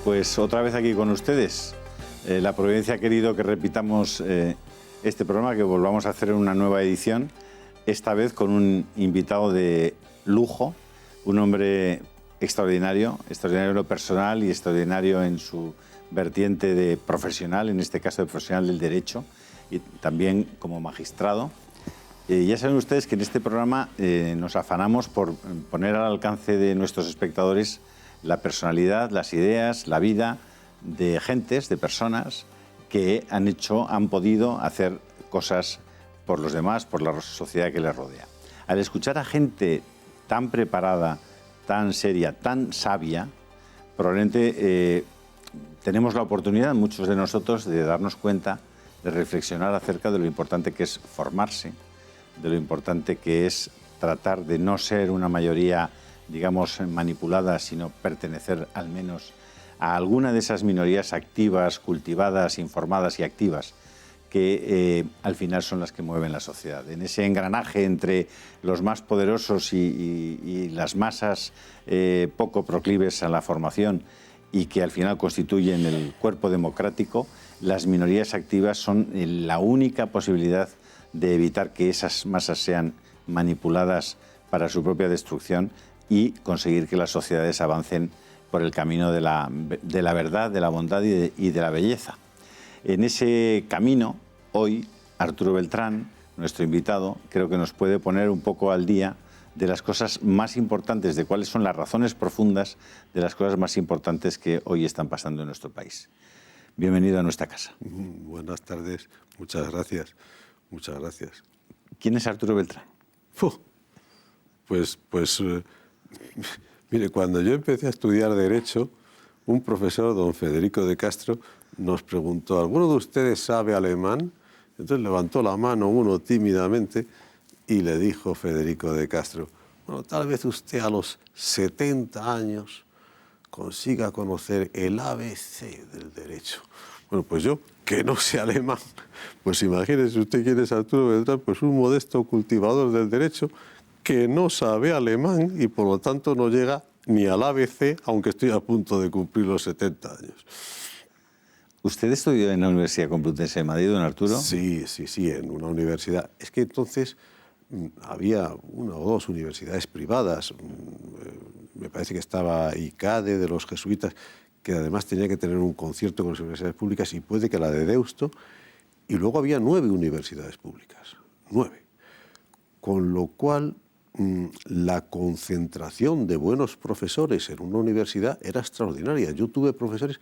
Pues otra vez aquí con ustedes. La Providencia ha querido que repitamos este programa, que volvamos a hacer una nueva edición, esta vez con un invitado de lujo, un hombre extraordinario, extraordinario en lo personal y extraordinario en su vertiente de profesional, en este caso de profesional del derecho, y también como magistrado. Ya saben ustedes que en este programa nos afanamos por poner al alcance de nuestros espectadores la personalidad, las ideas, la vida de gentes, de personas que han podido hacer cosas por los demás, por la sociedad que les rodea. Al escuchar a gente tan preparada, tan seria, tan sabia, probablemente tenemos la oportunidad, muchos de nosotros, de darnos cuenta, de reflexionar acerca de lo importante que es formarse, de lo importante que es tratar de no ser una mayoría, digamos, manipulada, sino pertenecer al menos a alguna de esas minorías activas, cultivadas, informadas y activas, que al final son las que mueven la sociedad. En ese engranaje entre los más poderosos y las masas poco proclives a la formación y que al final constituyen el cuerpo democrático, las minorías activas son la única posibilidad de evitar que esas masas sean manipuladas para su propia destrucción y conseguir que las sociedades avancen por el camino de la verdad, de la bondad y de la belleza. En ese camino, hoy, Arturo Beltrán, nuestro invitado, creo que nos puede poner un poco al día de las cosas más importantes, de cuáles son las razones profundas de las cosas más importantes que hoy están pasando en nuestro país. Bienvenido a nuestra casa. Buenas tardes, muchas gracias. Muchas gracias. ¿Quién es Arturo Beltrán? Mire, cuando yo empecé a estudiar Derecho, un profesor, don Federico de Castro, nos preguntó, ¿alguno de ustedes sabe alemán? Entonces levantó la mano uno tímidamente y le dijo Federico de Castro, bueno, tal vez usted a los 70 años consiga conocer el ABC del Derecho. Bueno, pues yo, que no sé alemán, pues imagínese usted quién es Arturo Beltrán, pues un modesto cultivador del derecho que no sabe alemán y por lo tanto no llega ni al ABC, aunque estoy a punto de cumplir los 70 años. ¿Usted estudió en la Universidad Complutense de Madrid, don Arturo? Sí, en una universidad. Es que entonces había una o dos universidades privadas. Me parece que estaba ICADE de los jesuitas, que además tenía que tener un concierto con las universidades públicas, y puede que la de Deusto, y luego había 9 universidades públicas, 9. Con lo cual, la concentración de buenos profesores en una universidad era extraordinaria. Yo tuve profesores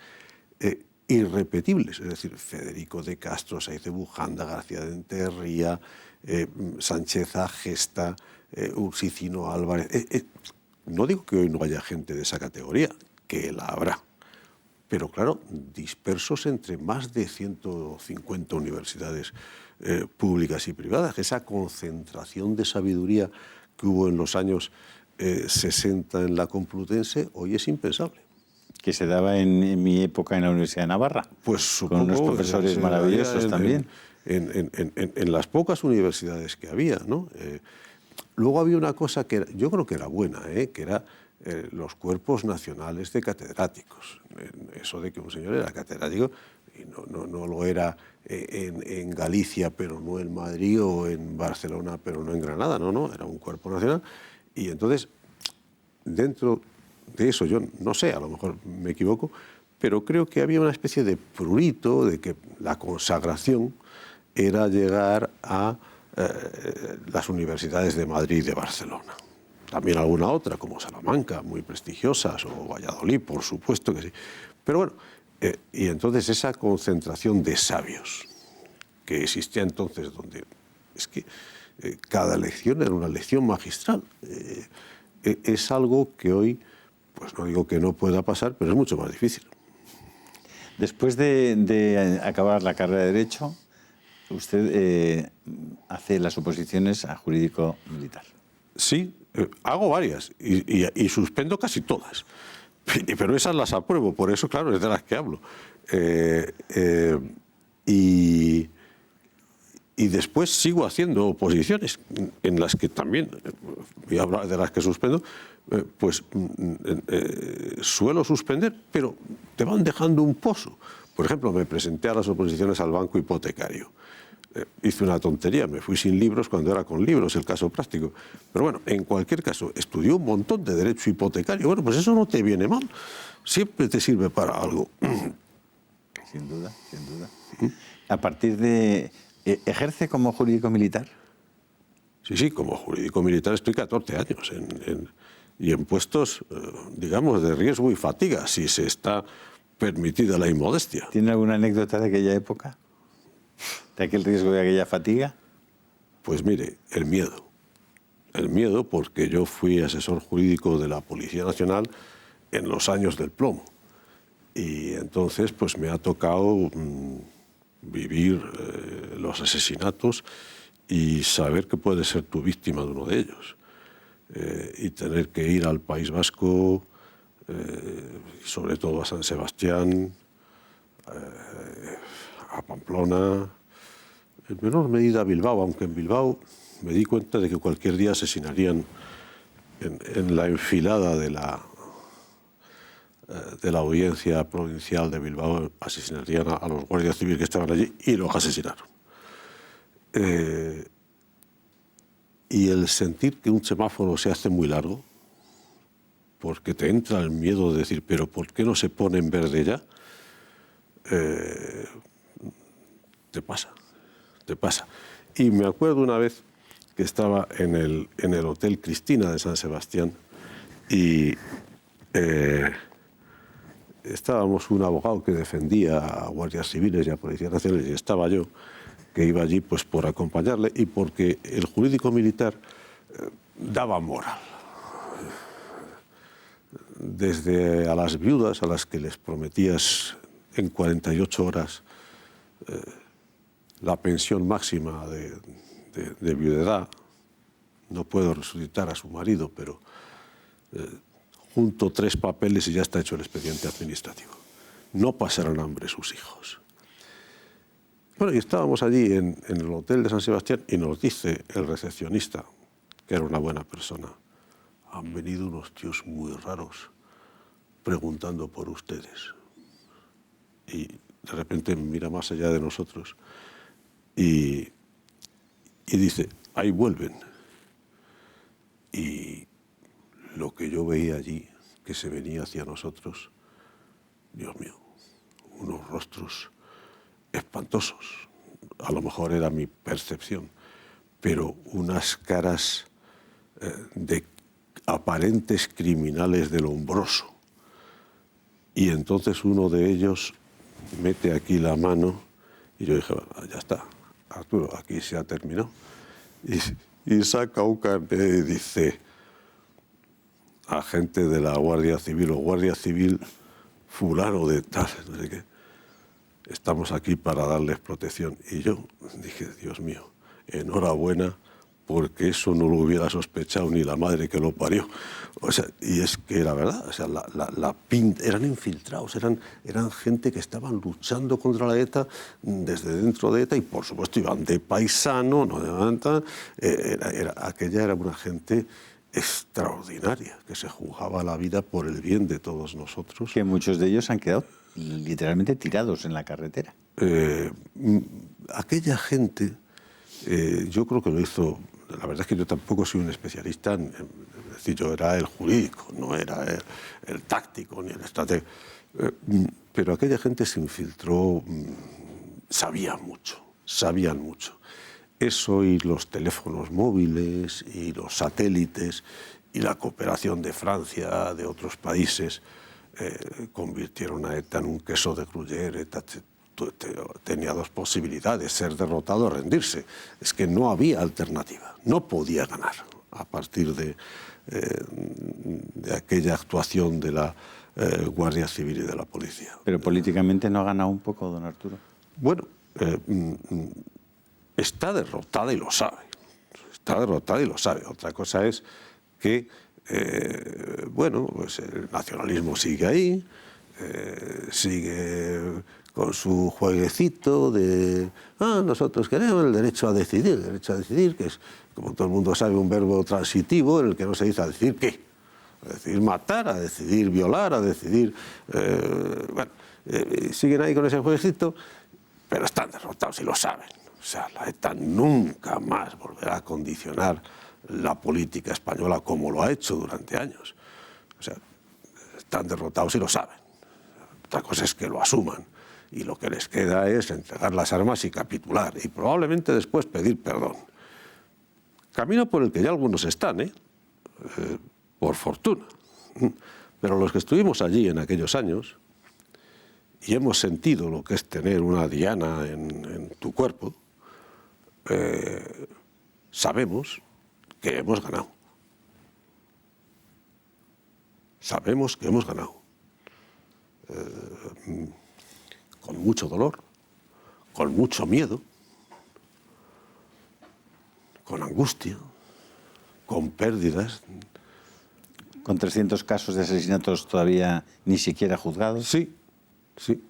irrepetibles, es decir, Federico de Castro, Saiz de Bujanda, García de Enterría, Sánchez Agesta, Ursicino Álvarez. No digo que hoy no haya gente de esa categoría, que la habrá. Pero claro, dispersos entre más de 150 universidades públicas y privadas. Esa concentración de sabiduría que hubo en los años 60 en la Complutense hoy es impensable. Que se daba en mi época en la Universidad de Navarra. Pues supongo, con unos profesores maravillosos también. En las pocas universidades que había, ¿no? Luego había una cosa que yo creo que era buena, que era los cuerpos nacionales de catedráticos. Eso de que un señor era catedrático y no lo era en Galicia, pero no en Madrid, o en Barcelona, pero no en Granada. No, era un cuerpo nacional. Y entonces, dentro de eso, yo no sé, a lo mejor me equivoco, pero creo que había una especie de prurito de que la consagración era llegar a las universidades de Madrid y de Barcelona. También alguna otra, como Salamanca, muy prestigiosas, o Valladolid, por supuesto que sí. Pero bueno, y entonces esa concentración de sabios que existía entonces, donde es que cada lección era una lección magistral, es algo que hoy, pues no digo que no pueda pasar, pero es mucho más difícil. Después de acabar la carrera de Derecho, usted hace las oposiciones a Jurídico Militar. Sí, hago varias y suspendo casi todas. Pero esas las apruebo, por eso, claro, es de las que hablo. Y después sigo haciendo oposiciones en las que también, voy a hablar de las que suspendo, suelo suspender, pero te van dejando un pozo. Por ejemplo, me presenté a las oposiciones al banco hipotecario. Hice una tontería, me fui sin libros cuando era con libros, el caso práctico. Pero bueno, en cualquier caso, estudié un montón de derecho hipotecario. Bueno, pues eso no te viene mal, siempre te sirve para algo. Sin duda, sin duda. A partir de... ¿Ejerce como jurídico militar? Sí, como jurídico militar estoy 14 años y en puestos, digamos, de riesgo y fatiga, si se está permitida la inmodestia. ¿Tiene alguna anécdota de aquella época? ¿De aquel riesgo, de aquella fatiga? Pues mire, el miedo. El miedo porque yo fui asesor jurídico de la Policía Nacional en los años del plomo. Y entonces pues me ha tocado vivir los asesinatos y saber que puedes ser tu víctima de uno de ellos. Y tener que ir al País Vasco, sobre todo a San Sebastián, a Pamplona, en menor medida a Bilbao, aunque en Bilbao me di cuenta de que cualquier día asesinarían en la enfilada de la audiencia provincial de Bilbao, asesinarían a los guardias civiles que estaban allí y los asesinaron. Y el sentir que un semáforo se hace muy largo, porque te entra el miedo de decir, pero ¿por qué no se pone en verde ya? Te pasa. Y me acuerdo una vez que estaba en el Hotel Cristina de San Sebastián y estábamos un abogado que defendía a guardias civiles y a policías nacionales, y estaba yo, que iba allí pues por acompañarle y porque el jurídico militar daba moral. Desde a las viudas a las que les prometías en 48 horas la pensión máxima de viudedad, no puedo resucitar a su marido, pero junto 3 papeles y ya está hecho el expediente administrativo. No pasarán hambre sus hijos. Bueno, y estábamos allí en el hotel de San Sebastián y nos dice el recepcionista, que era una buena persona, han venido unos tíos muy raros preguntando por ustedes. Y de repente mira más allá de nosotros y dice, ahí vuelven. Y lo que yo veía allí, que se venía hacia nosotros, Dios mío, unos rostros espantosos. A lo mejor era mi percepción, pero unas caras de aparentes criminales del hombroso. Y entonces uno de ellos mete aquí la mano y yo dije, bueno, ya está, Arturo, aquí se ha terminado. Y saca un carnet y dice, agente de la Guardia Civil o Guardia Civil fulano de tal, no sé qué, estamos aquí para darles protección. Y yo dije, Dios mío, enhorabuena, porque eso no lo hubiera sospechado ni la madre que lo parió. O sea, y es que era verdad, o sea, eran infiltrados, eran gente que estaban luchando contra la ETA desde dentro de ETA y por supuesto iban de paisano, no de manta. Aquella era una gente extraordinaria, que se jugaba la vida por el bien de todos nosotros. Que muchos de ellos han quedado literalmente tirados en la carretera. Aquella gente, yo creo que lo hizo. La verdad es que yo tampoco soy un especialista, es decir, yo era el jurídico, no era el táctico ni el estratega. Pero aquella gente se infiltró, sabían mucho. Eso y los teléfonos móviles y los satélites y la cooperación de Francia, de otros países, convirtieron a ETA en un queso de Gruyère. ETA tenía 2 posibilidades, ser derrotado o rendirse. Es que no había alternativa, no podía ganar a partir de aquella actuación de la Guardia Civil y de la Policía. Pero políticamente no ha ganado un poco, don Arturo. Bueno, está derrotada y lo sabe. Otra cosa es que, bueno, pues el nacionalismo sigue ahí, sigue con su jueguecito de nosotros queremos el derecho a decidir, que es, como todo el mundo sabe, un verbo transitivo en el que no se dice a decidir qué, a decidir matar, a decidir violar, a decidir... siguen ahí con ese jueguecito, pero están derrotados y lo saben. O sea, la ETA nunca más volverá a condicionar la política española como lo ha hecho durante años. O sea, están derrotados y lo saben. Otra cosa es que lo asuman. Y lo que les queda es entregar las armas y capitular. Y probablemente después pedir perdón. Camino por el que ya algunos están, por fortuna. Pero los que estuvimos allí en aquellos años y hemos sentido lo que es tener una diana en tu cuerpo, sabemos que hemos ganado. Sabemos que hemos ganado. Con mucho dolor, con mucho miedo, con angustia, con pérdidas. Con 300 casos de asesinatos todavía ni siquiera juzgados. Sí, sí.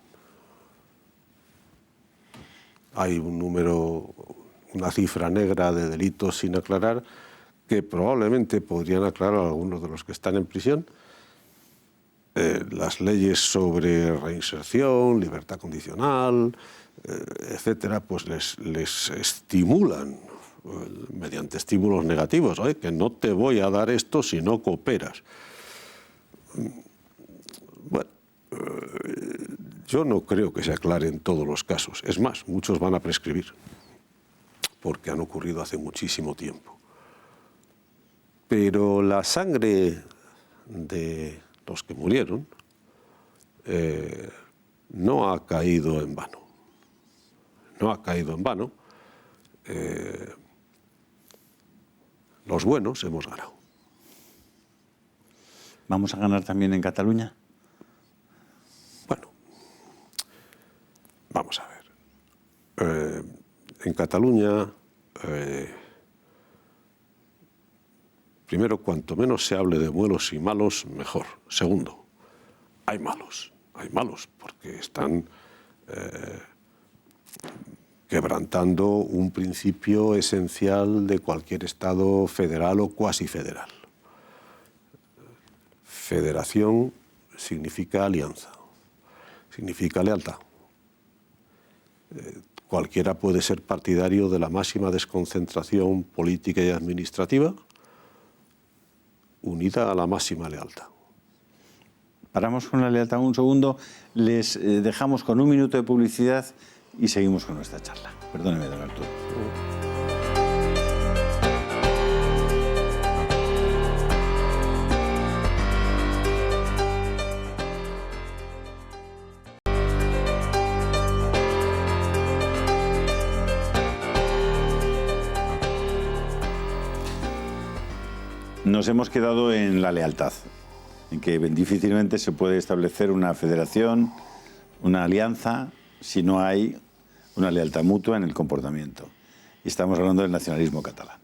Hay un número, una cifra negra de delitos sin aclarar que probablemente podrían aclarar a algunos de los que están en prisión. Las leyes sobre reinserción, libertad condicional, etcétera, pues les estimulan mediante estímulos negativos, que no te voy a dar esto si no cooperas. Bueno, yo no creo que se aclare en todos los casos. Es más, muchos van a prescribir, porque han ocurrido hace muchísimo tiempo. Pero la sangre de los que murieron no ha caído en vano. No ha caído en vano. Los buenos hemos ganado. ¿Vamos a ganar también en Cataluña? Bueno, vamos a ver. En Cataluña, primero, cuanto menos se hable de buenos y malos, mejor. Segundo, hay malos porque están quebrantando un principio esencial de cualquier Estado federal o cuasi federal. Federación significa alianza, significa lealtad. Cualquiera puede ser partidario de la máxima desconcentración política y administrativa unida a la máxima lealtad. Paramos con la lealtad un segundo, les dejamos con un minuto de publicidad y seguimos con nuestra charla. Perdóneme, don Arturo. Nos hemos quedado en la lealtad, en que difícilmente se puede establecer una federación, una alianza, si no hay una lealtad mutua en el comportamiento. Y estamos hablando del nacionalismo catalán.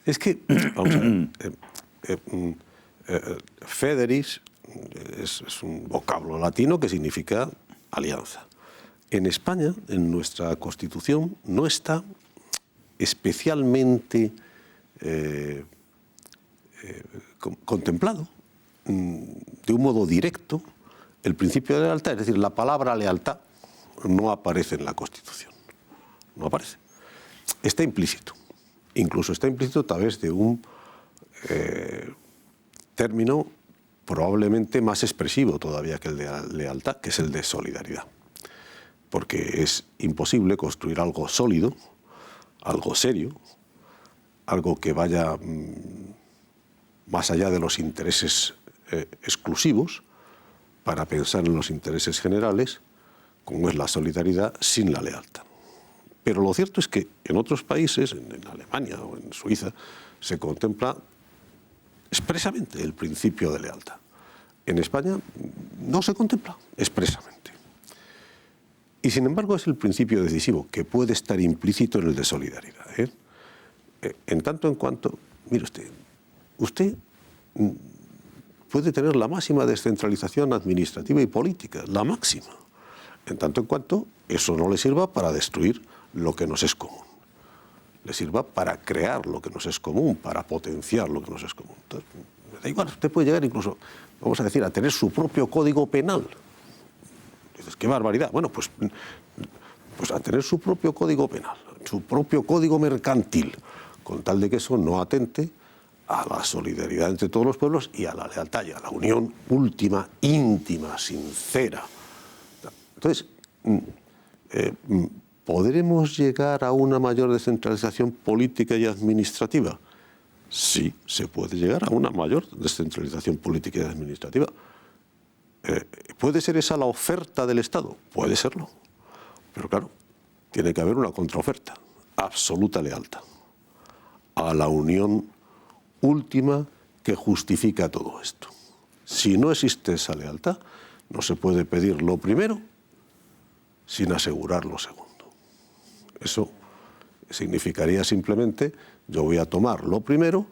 Es que, vamos a ver, federis es un vocablo latino que significa alianza. En España, en nuestra Constitución, no está especialmente contemplado de un modo directo el principio de lealtad, es decir, la palabra lealtad no aparece en la Constitución, no aparece. Está implícito, incluso está implícito a través de un término probablemente más expresivo todavía que el de lealtad, que es el de solidaridad. Porque es imposible construir algo sólido, algo serio, algo que vaya más allá de los intereses exclusivos para pensar en los intereses generales, como es la solidaridad, sin la lealtad. Pero lo cierto es que en otros países, en Alemania o en Suiza, se contempla expresamente el principio de lealtad. En España no se contempla expresamente. Y sin embargo es el principio decisivo, que puede estar implícito en el de solidaridad. En tanto en cuanto, mire usted puede tener la máxima descentralización administrativa y política, la máxima. en tanto en cuanto eso no le sirva para destruir lo que nos es común. Le sirva para crear lo que nos es común, para potenciar lo que nos es común. Entonces, da igual, usted puede llegar incluso, vamos a decir, a tener su propio código penal. Dices, qué barbaridad. Bueno, pues a tener su propio código penal, su propio código mercantil, con tal de que eso no atente a la solidaridad entre todos los pueblos y a la lealtad y a la unión última, íntima, sincera. Entonces, ¿podremos llegar a una mayor descentralización política y administrativa? Sí, se puede llegar a una mayor descentralización política y administrativa. ¿Puede ser esa la oferta del Estado? Puede serlo. Pero claro, tiene que haber una contraoferta, absoluta lealtad a la unión última que justifica todo esto. Si no existe esa lealtad, no se puede pedir lo primero sin asegurar lo segundo. Eso significaría simplemente, yo voy a tomar lo primero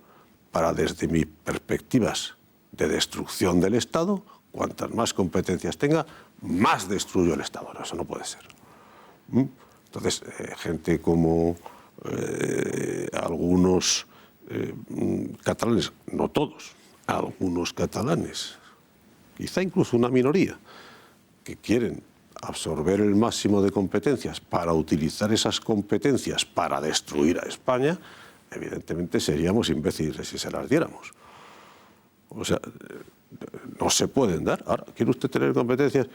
para, desde mis perspectivas de destrucción del Estado, cuantas más competencias tenga, más destruyo el Estado. No, eso no puede ser. Entonces, gente como algunos catalanes, no todos, algunos catalanes, quizá incluso una minoría, que quieren absorber el máximo de competencias para utilizar esas competencias para destruir a España, evidentemente seríamos imbéciles si se las diéramos. O sea, no se pueden dar. Ahora, ¿quiere usted tener competencias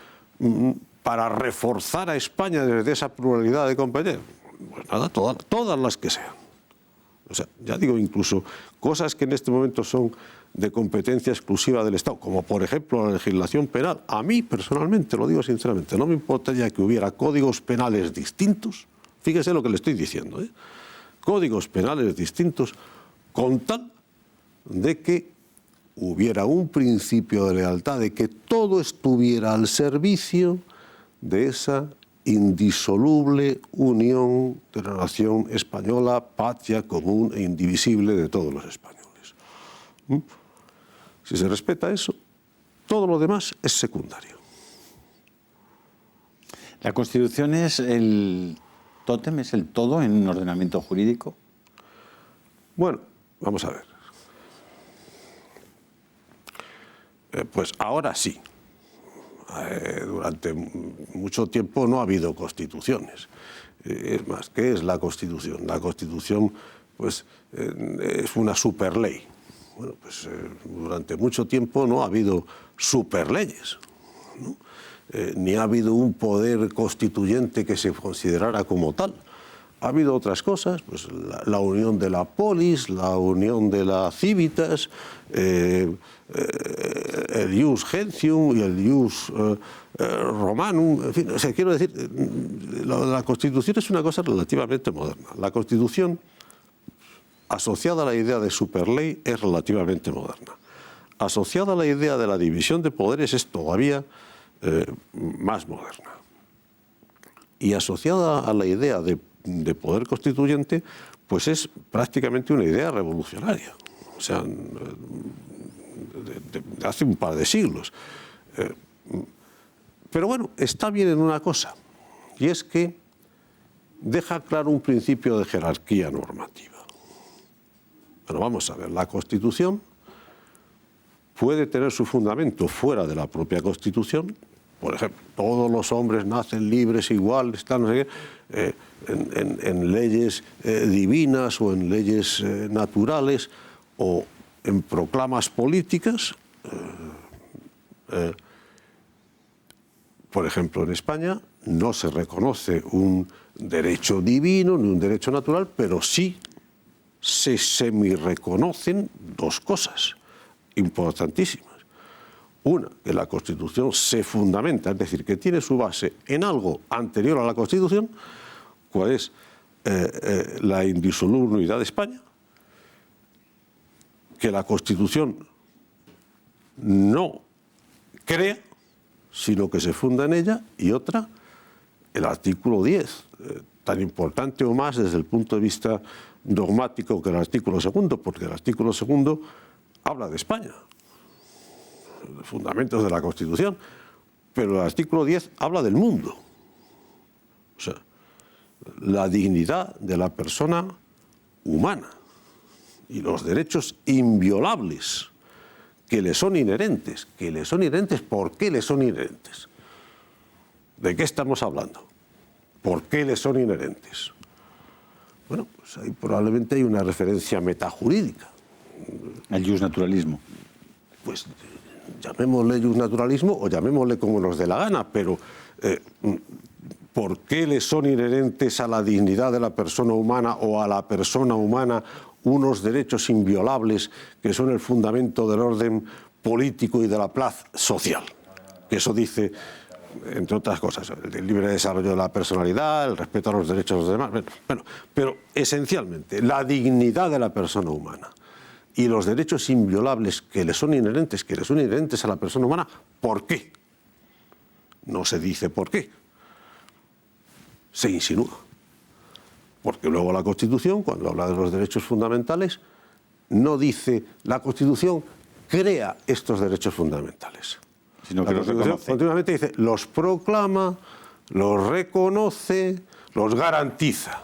para reforzar a España desde esa pluralidad de competencias? Pues nada, todas las que sean. O sea, ya digo, incluso cosas que en este momento son de competencia exclusiva del Estado, como por ejemplo la legislación penal. A mí, personalmente, lo digo sinceramente, no me importaría que hubiera códigos penales distintos, fíjese lo que le estoy diciendo, códigos penales distintos, con tal de que hubiera un principio de lealtad, de que todo estuviera al servicio de esa indisoluble unión de la nación española, patria común e indivisible de todos los españoles. Si se respeta eso, todo lo demás es secundario. ¿La Constitución es el tótem, es el todo en un ordenamiento jurídico? Bueno, vamos a ver. Pues ahora sí. Durante mucho tiempo no ha habido constituciones. Es más, ¿qué es la Constitución? La Constitución, pues, es una superley. Bueno, pues durante mucho tiempo no ha habido superleyes, ¿no? Ni ha habido un poder constituyente que se considerara como tal. Ha habido otras cosas, pues la unión de la polis, la unión de la civitas, el ius gentium y el ius romanum, en fin, o sea, quiero decir, la Constitución es una cosa relativamente moderna. La Constitución, asociada a la idea de superley, es relativamente moderna. Asociada a la idea de la división de poderes es todavía más moderna. Y asociada a la idea de poder constituyente, pues es prácticamente una idea revolucionaria. O sea, de hace un par de siglos. Pero bueno, está bien en una cosa, y es que deja claro un principio de jerarquía normativa. Bueno, vamos a ver, la Constitución puede tener su fundamento fuera de la propia Constitución. Por ejemplo, todos los hombres nacen libres, iguales, no sé qué, en leyes divinas o en leyes naturales o en proclamas políticas. Por ejemplo, en España no se reconoce un derecho divino ni un derecho natural, pero sí se semi-reconocen dos cosas importantísimas. Una, que la Constitución se fundamenta, es decir, que tiene su base en algo anterior a la Constitución, cuál es la indisoluble unidad de España, que la Constitución no crea, sino que se funda en ella, y otra, el artículo 10, tan importante o más desde el punto de vista dogmático que el artículo 2, porque el artículo 2 habla de España, fundamentos de la Constitución, pero el artículo 10 habla del mundo. O sea, la dignidad de la persona humana y los derechos inviolables que le son inherentes. ¿Por qué le son inherentes? ¿De qué estamos hablando? ¿Por qué le son inherentes? Bueno, pues ahí probablemente hay una referencia metajurídica. El justnaturalismo. Pues llamémosle justnaturalismo o llamémosle como nos dé la gana, pero ¿por qué le son inherentes a la dignidad de la persona humana o a la persona humana unos derechos inviolables que son el fundamento del orden político y de la paz social? Que eso dice, entre otras cosas, el libre desarrollo de la personalidad, el respeto a los derechos de los demás. Bueno, pero esencialmente, la dignidad de la persona humana y los derechos inviolables que le son inherentes a la persona humana, ¿por qué? No se dice por qué. Se insinúa. Porque luego la Constitución, cuando habla de los derechos fundamentales, no dice la Constitución crea estos derechos fundamentales. Sino que la Constitución continuamente dice los proclama, los reconoce, los garantiza.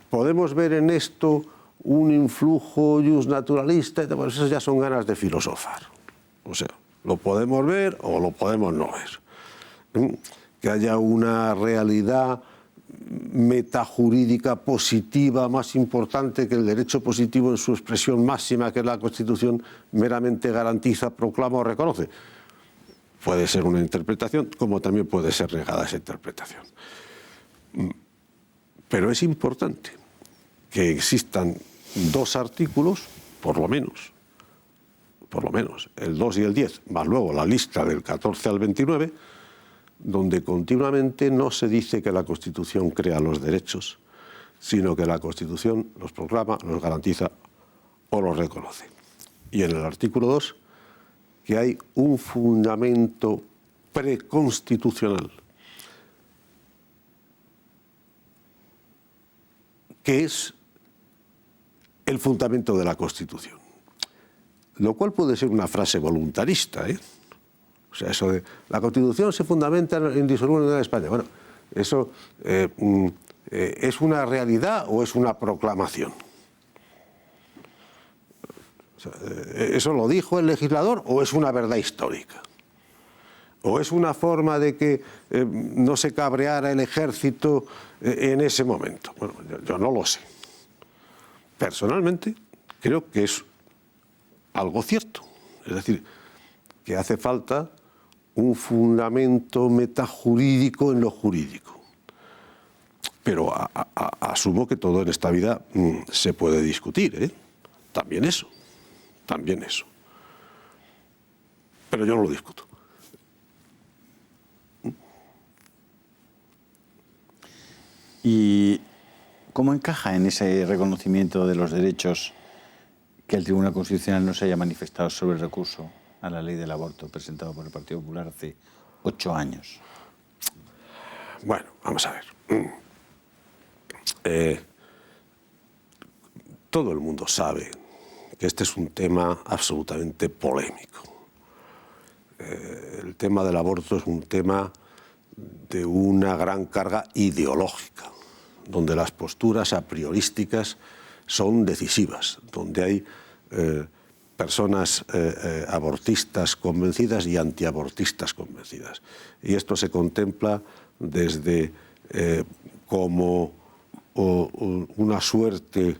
Podemos ver en esto un influjo justnaturalista, pues esas ya son ganas de filosofar. O sea, lo podemos ver o lo podemos no ver. Que haya una realidad metajurídica positiva más importante que el derecho positivo en su expresión máxima, que la Constitución meramente garantiza, proclama o reconoce. Puede ser una interpretación, como también puede ser negada esa interpretación. Pero es importante que existan dos artículos, por lo menos, el 2 y el 10, más luego la lista del 14 al 29, donde continuamente no se dice que la Constitución crea los derechos, sino que la Constitución los proclama, los garantiza o los reconoce. Y en el artículo 2, que hay un fundamento preconstitucional, que es el fundamento de la Constitución. Lo cual puede ser una frase voluntarista, ¿eh? O sea, eso de la Constitución se fundamenta en indisoluble unidad de España. Bueno, ¿eso es una realidad o es una proclamación? O sea, ¿eso lo dijo el legislador o es una verdad histórica? ¿O es una forma de que no se cabreara el ejército en ese momento? Bueno, yo no lo sé. Personalmente, creo que es algo cierto. Es decir, que hace falta un fundamento metajurídico en lo jurídico. Pero asumo que todo en esta vida se puede discutir, ¿eh? También eso. Pero yo no lo discuto. ¿Y cómo encaja en ese reconocimiento de los derechos que el Tribunal Constitucional no se haya manifestado sobre el recurso a la ley del aborto presentado por el Partido Popular hace 8 años? Bueno, vamos a ver. Todo el mundo sabe que este es un tema absolutamente polémico. El tema del aborto es un tema de una gran carga ideológica, donde las posturas a priorísticas son decisivas, donde hay personas abortistas convencidas y antiabortistas convencidas. Y esto se contempla desde como una suerte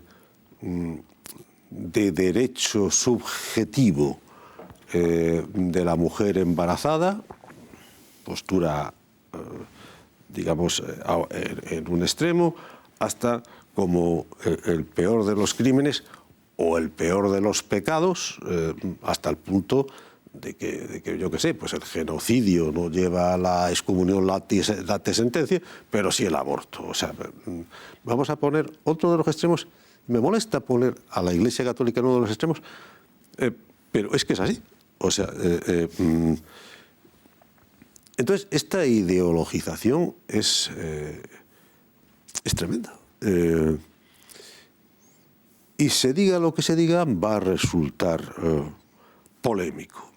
de derecho subjetivo de la mujer embarazada, postura, digamos, en un extremo, hasta como el peor de los crímenes o el peor de los pecados, hasta el punto de que yo qué sé, pues el genocidio no lleva a la excomunión late sentencia, pero sí el aborto. O sea, vamos a poner otro de los extremos. Me molesta poner a la Iglesia Católica en uno de los extremos, pero es que es así. O sea, entonces esta ideologización es tremenda. Y se diga lo que se diga, va a resultar polémico.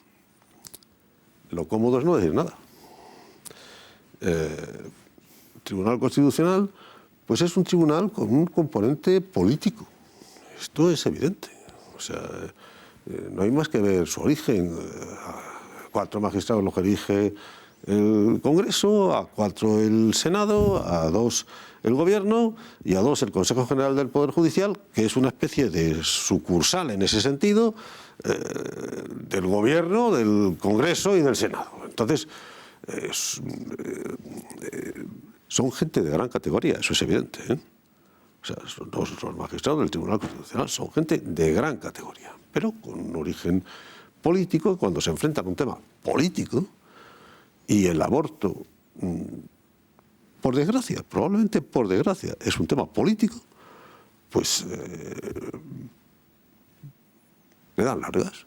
Lo cómodo es no decir nada. Tribunal Constitucional pues es un tribunal con un componente político. Esto es evidente. O sea, no hay más que ver su origen. A 4 magistrados los elige el Congreso, a 4 el Senado, a 2 el Gobierno y a 2 el Consejo General del Poder Judicial, que es una especie de sucursal en ese sentido del Gobierno, del Congreso y del Senado. Entonces, son gente de gran categoría, eso es evidente, ¿eh? O sea, los magistrados del Tribunal Constitucional son gente de gran categoría, pero con un origen político. Cuando se enfrentan a un tema político, y el aborto, por desgracia, probablemente por desgracia, es un tema político, pues le dan largas.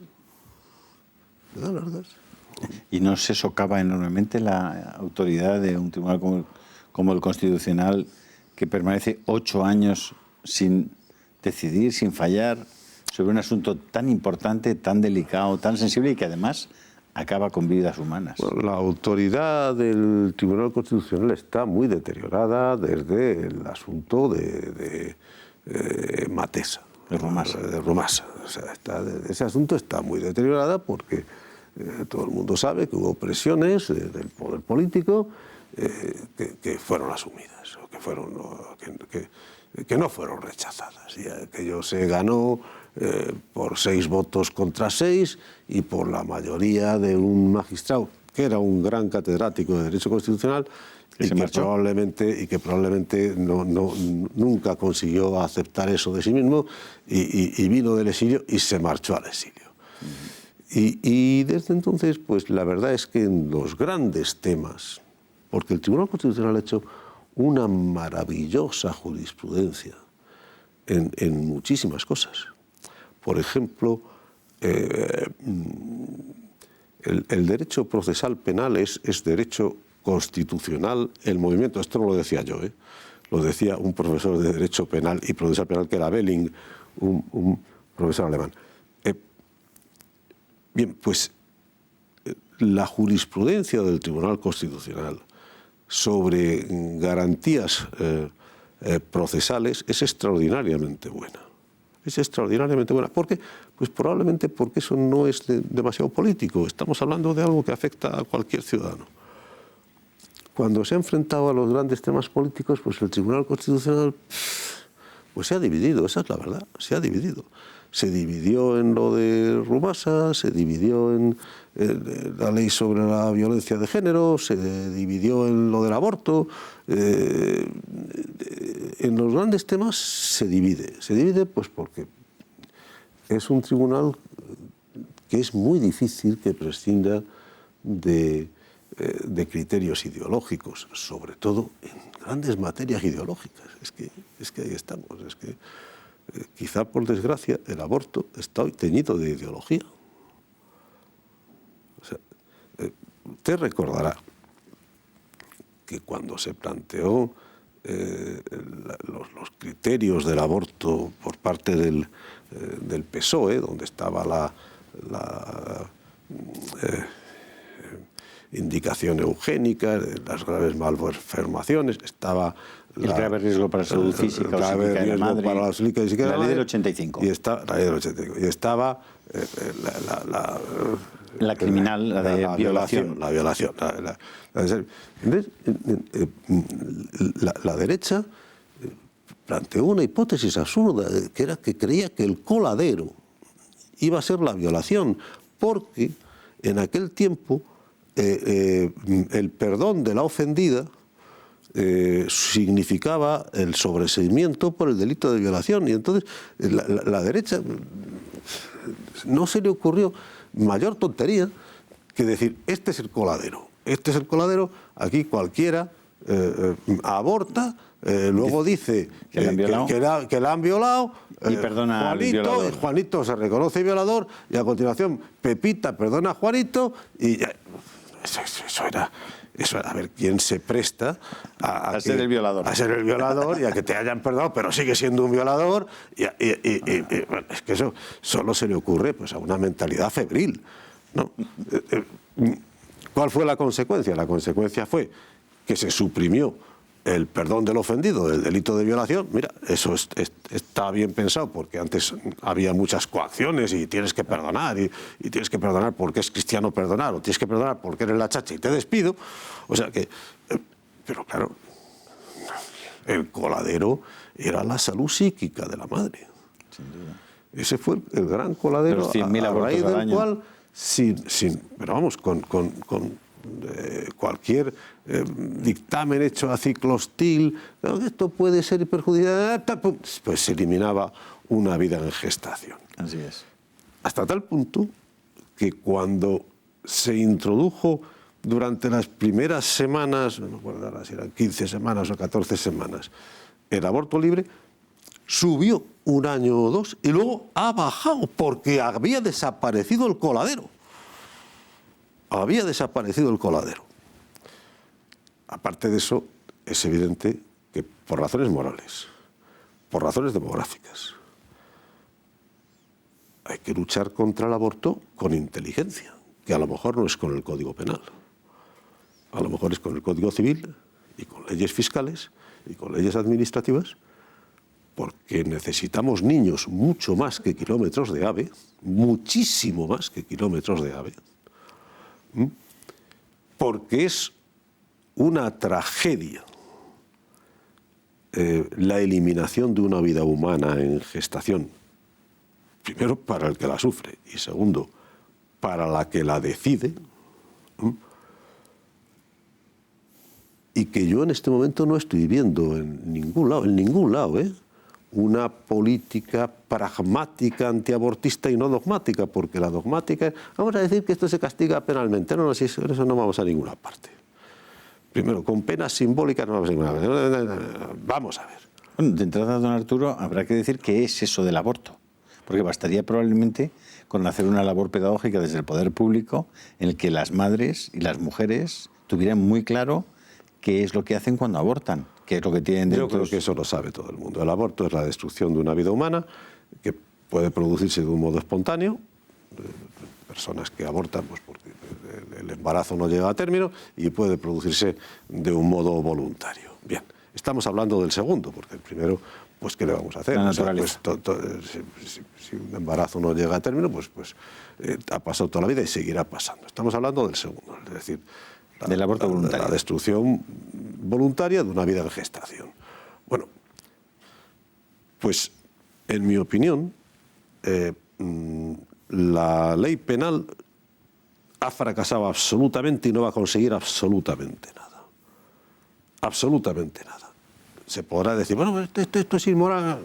Le dan largas. ¿Y no se socava enormemente la autoridad de un tribunal como el Constitucional, que permanece 8 años sin decidir, sin fallar, sobre un asunto tan importante, tan delicado, tan sensible y que además acaba con vidas humanas? Bueno, la autoridad del Tribunal Constitucional está muy deteriorada desde el asunto de Matesa. De Rumasa. De Rumasa. O sea, ese asunto está muy deteriorada porque todo el mundo sabe que hubo presiones del poder político que fueron asumidas, o que no fueron rechazadas. Y aquello se ganó por 6 votos contra 6 y por la mayoría de un magistrado que era un gran catedrático de Derecho Constitucional y que probablemente nunca consiguió aceptar eso de sí mismo y vino del exilio y se marchó al exilio. Y desde entonces, pues la verdad es que en los grandes temas, porque el Tribunal Constitucional ha hecho una maravillosa jurisprudencia en muchísimas cosas. Por ejemplo, el derecho procesal penal es derecho constitucional. El movimiento, esto no lo decía yo, lo decía un profesor de Derecho Penal y Procesal Penal que era Belling, un profesor alemán. Bien, pues la jurisprudencia del Tribunal Constitucional sobre garantías procesales es extraordinariamente buena. Es extraordinariamente buena. ¿Por qué? Pues probablemente porque eso no es demasiado político. Estamos hablando de algo que afecta a cualquier ciudadano. Cuando se ha enfrentado a los grandes temas políticos, pues el Tribunal Constitucional pues se ha dividido, esa es la verdad, se ha dividido. Se dividió en lo de Rumasa, se dividió en la ley sobre la violencia de género, se dividió en lo del aborto. En los grandes temas se divide pues porque es un tribunal que es muy difícil que prescinda de criterios ideológicos, sobre todo en grandes materias ideológicas. Es que ahí estamos, quizá por desgracia el aborto está hoy teñido de ideología. O sea, usted recordará que cuando se planteó los criterios del aborto por parte del PSOE, donde estaba la indicación eugénica, las graves malformaciones, estaba el grave riesgo para la salud física o psíquica de la madre, la ley del 85. La ley del 85. Y estaba la criminal, la de violación. La violación. La derecha planteó una hipótesis absurda, que era que creía que el coladero iba a ser la violación, porque en aquel tiempo el perdón de la ofendida significaba el sobreseimiento por el delito de violación. Y entonces la derecha no se le ocurrió mayor tontería que decir, este es el coladero, aquí cualquiera aborta, luego dice que la han violado, y perdona al violador. Juanito se reconoce violador y a continuación Pepita perdona a Juanito y ya, eso era a ver quién se presta a ser el violador. A ser el violador y a que te hayan perdonado, pero sigue siendo un violador. Bueno, es que eso solo se le ocurre pues, a una mentalidad febril, ¿no? ¿Cuál fue la consecuencia? La consecuencia fue que se suprimió el perdón del ofendido del delito de violación, mira, eso está bien pensado, porque antes había muchas coacciones y tienes que perdonar, y tienes que perdonar porque es cristiano perdonar, o tienes que perdonar porque eres la chacha y te despido. O sea que, pero claro, el coladero era la salud psíquica de la madre. Sin duda. Ese fue el gran coladero, a raíz del cual, pero vamos, con cualquier dictamen hecho a ciclo hostil, esto puede ser perjudicial, pues se eliminaba una vida en gestación. Así es. Hasta tal punto que cuando se introdujo durante las primeras semanas, no me acuerdo ahora si eran 15 semanas o 14 semanas, el aborto libre, subió un año o dos y luego ha bajado porque había desaparecido el coladero. Había desaparecido el coladero. Aparte de eso, es evidente que por razones morales, por razones demográficas, hay que luchar contra el aborto con inteligencia, que a lo mejor no es con el Código Penal. A lo mejor es con el Código Civil y con leyes fiscales y con leyes administrativas, porque necesitamos niños mucho más que kilómetros de AVE, muchísimo más que kilómetros de AVE, porque es una tragedia la eliminación de una vida humana en gestación, primero para el que la sufre y segundo para la que la decide, y que yo en este momento no estoy viendo en ningún lado, una política pragmática antiabortista y no dogmática, porque la dogmática es, vamos a decir que esto se castiga penalmente, no, si eso no vamos a ninguna parte. Primero, con penas simbólicas no vamos a ninguna parte. Vamos a ver. Bueno, de entrada, don Arturo, habrá que decir qué es eso del aborto, porque bastaría probablemente con hacer una labor pedagógica desde el poder público en el que las madres y las mujeres tuvieran muy claro qué es lo que hacen cuando abortan, qué es lo que tienen dentro. Yo creo que eso lo sabe todo el mundo. El aborto es la destrucción de una vida humana que puede producirse de un modo espontáneo, personas que abortan pues porque el embarazo no llega a término, y puede producirse de un modo voluntario. Bien, estamos hablando del segundo, porque el primero, pues ¿qué le vamos a hacer? La naturaleza. Si un embarazo no llega a término, pues ha pasado toda la vida y seguirá pasando. Estamos hablando del segundo, es decir, del aborto voluntario. La destrucción voluntaria de una vida en gestación. Bueno, pues en mi opinión, la ley penal ha fracasado absolutamente y no va a conseguir absolutamente nada. Absolutamente nada. Se podrá decir, bueno, esto es inmoral,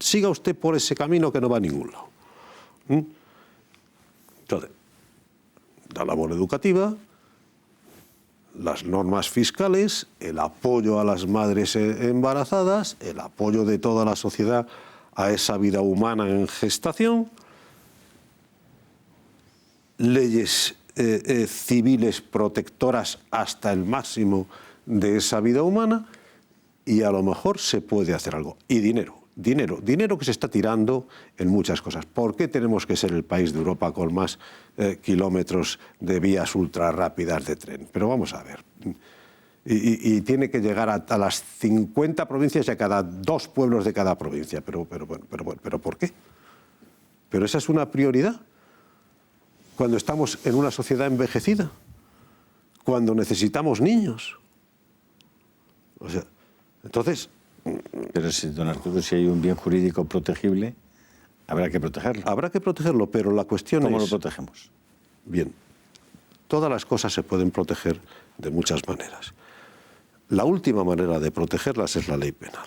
siga usted por ese camino que no va a ningún lado. Entonces, la labor educativa, las normas fiscales, el apoyo a las madres embarazadas, el apoyo de toda la sociedad a esa vida humana en gestación, leyes civiles protectoras hasta el máximo de esa vida humana, y a lo mejor se puede hacer algo. Y dinero que se está tirando en muchas cosas. ¿Por qué tenemos que ser el país de Europa con más kilómetros de vías ultra rápidas de tren? Pero vamos a ver. Y tiene que llegar a las 50 provincias y a cada 2 pueblos de cada provincia. Pero ¿por qué? ¿Pero esa es una prioridad? Cuando estamos en una sociedad envejecida, cuando necesitamos niños. O sea, entonces... Pero si, don Arturo, si hay un bien jurídico protegible, habrá que protegerlo. Habrá que protegerlo, pero la cuestión es... ¿Cómo lo protegemos? Bien, todas las cosas se pueden proteger de muchas maneras. La última manera de protegerlas es la ley penal.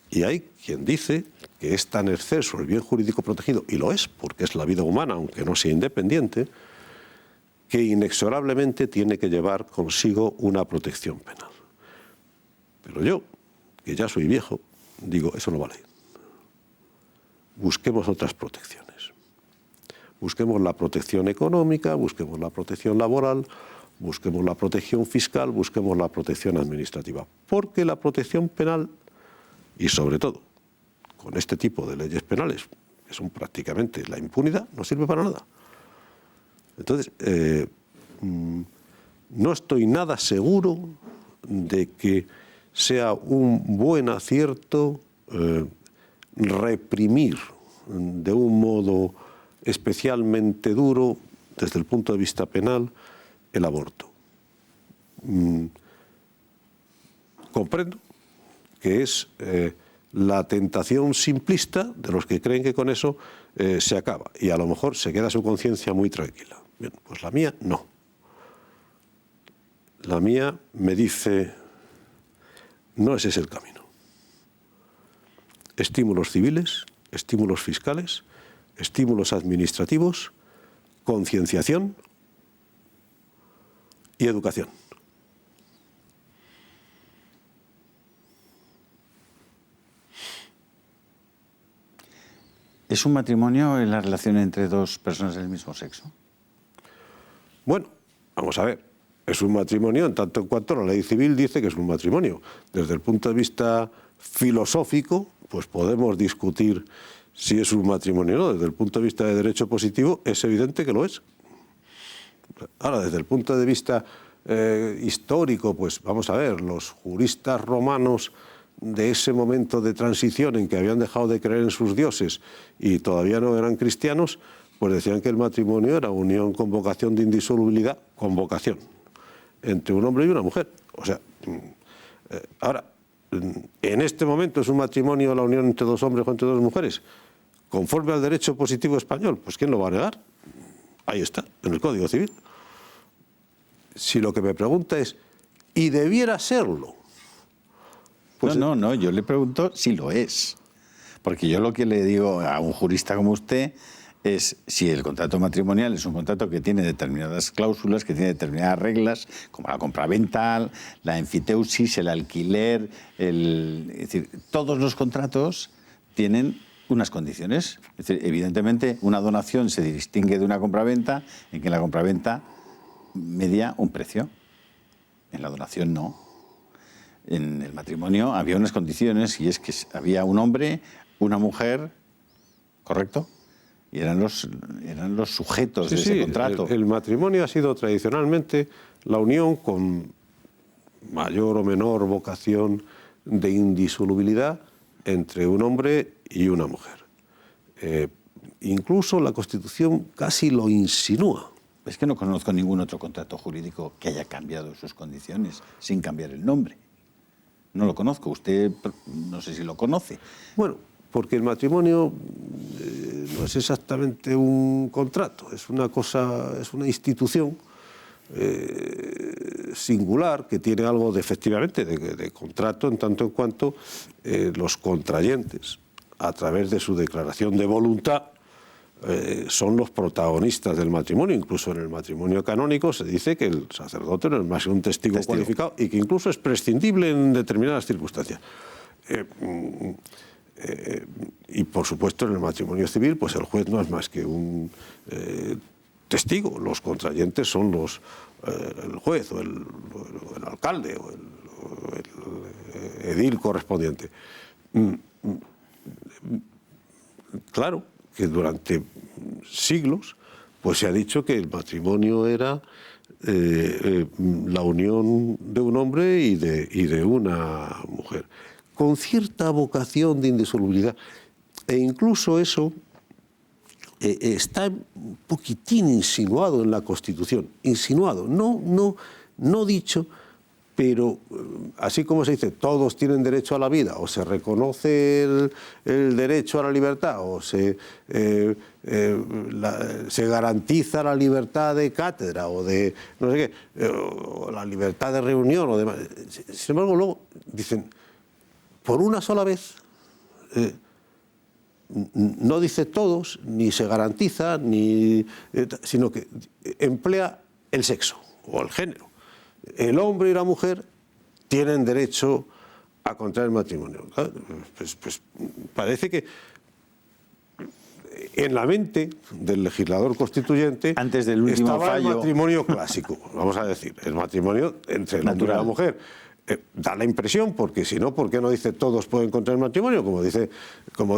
Y hay quien dice que es tan exceso el bien jurídico protegido, y lo es, porque es la vida humana, aunque no sea independiente, que inexorablemente tiene que llevar consigo una protección penal. Pero yo, que ya soy viejo, digo, eso no vale. Busquemos otras protecciones. Busquemos la protección económica, busquemos la protección laboral, busquemos la protección fiscal, busquemos la protección administrativa. Porque la protección penal, y sobre todo con este tipo de leyes penales, que son prácticamente la impunidad, no sirve para nada. Entonces, no estoy nada seguro de que sea un buen acierto reprimir de un modo especialmente duro, desde el punto de vista penal, el aborto. Comprendo que es la tentación simplista de los que creen que con eso se acaba, y a lo mejor se queda su conciencia muy tranquila. Bien, pues la mía no. La mía me dice, no ese es el camino. Estímulos civiles, estímulos fiscales, estímulos administrativos, concienciación y educación. ¿Es un matrimonio en la relación entre dos personas del mismo sexo? Bueno, vamos a ver. Es un matrimonio en tanto en cuanto la ley civil dice que es un matrimonio. Desde el punto de vista filosófico, pues podemos discutir si es un matrimonio o no. Desde el punto de vista de derecho positivo, es evidente que lo es. Ahora, desde el punto de vista histórico, pues vamos a ver, los juristas romanos de ese momento de transición en que habían dejado de creer en sus dioses y todavía no eran cristianos, pues decían que el matrimonio era unión con vocación de indisolubilidad, con vocación, entre un hombre y una mujer. O sea, ahora, en este momento es un matrimonio la unión entre dos hombres o entre dos mujeres, conforme al derecho positivo español, pues ¿quién lo va a negar? Ahí está, en el Código Civil. Si lo que me pregunta es, ¿y debiera serlo? Pues no, yo le pregunto si lo es. Porque yo lo que le digo a un jurista como usted es si el contrato matrimonial es un contrato que tiene determinadas cláusulas, que tiene determinadas reglas, como la compraventa, la enfiteusis, el alquiler, es decir, todos los contratos tienen unas condiciones. Es decir, evidentemente, una donación se distingue de una compraventa en que la compraventa media un precio. En la donación no. En el matrimonio había unas condiciones, y es que había un hombre, una mujer, ¿correcto? Y eran los sujetos de ese contrato. El matrimonio ha sido tradicionalmente la unión con mayor o menor vocación de indisolubilidad entre un hombre y una mujer. Incluso la Constitución casi lo insinúa. Es que no conozco ningún otro contrato jurídico que haya cambiado sus condiciones sin cambiar el nombre. No lo conozco. Usted no sé si lo conoce. Bueno, porque el matrimonio no es exactamente un contrato, es una cosa, es una institución singular que tiene algo de, efectivamente, de contrato, en tanto en cuanto los contrayentes, a través de su declaración de voluntad, son los protagonistas del matrimonio. Incluso en el matrimonio canónico se dice que el sacerdote no es más que un testigo cualificado y que incluso es prescindible en determinadas circunstancias. Y por supuesto en el matrimonio civil pues el juez no es más que un testigo. Los contrayentes son el juez o el alcalde o el edil correspondiente. Claro que durante siglos pues se ha dicho que el matrimonio era la unión de un hombre y de una mujer, con cierta vocación de indisolubilidad. E incluso eso está un poquitín insinuado en la Constitución. Insinuado, no dicho, pero así como se dice, todos tienen derecho a la vida, o se reconoce el derecho a la libertad, o se garantiza la libertad de cátedra, o de no sé qué, o la libertad de reunión, o demás. Sin embargo, luego dicen, por una sola vez, no dice todos, ni se garantiza, sino que emplea el sexo o el género. El hombre y la mujer tienen derecho a contraer matrimonio. Pues parece que en la mente del legislador constituyente antes del último estaba fallo, el matrimonio clásico, vamos a decir, el matrimonio entre el hombre y la mujer. Da la impresión, porque si no, ¿por qué no dice todos pueden contraer matrimonio?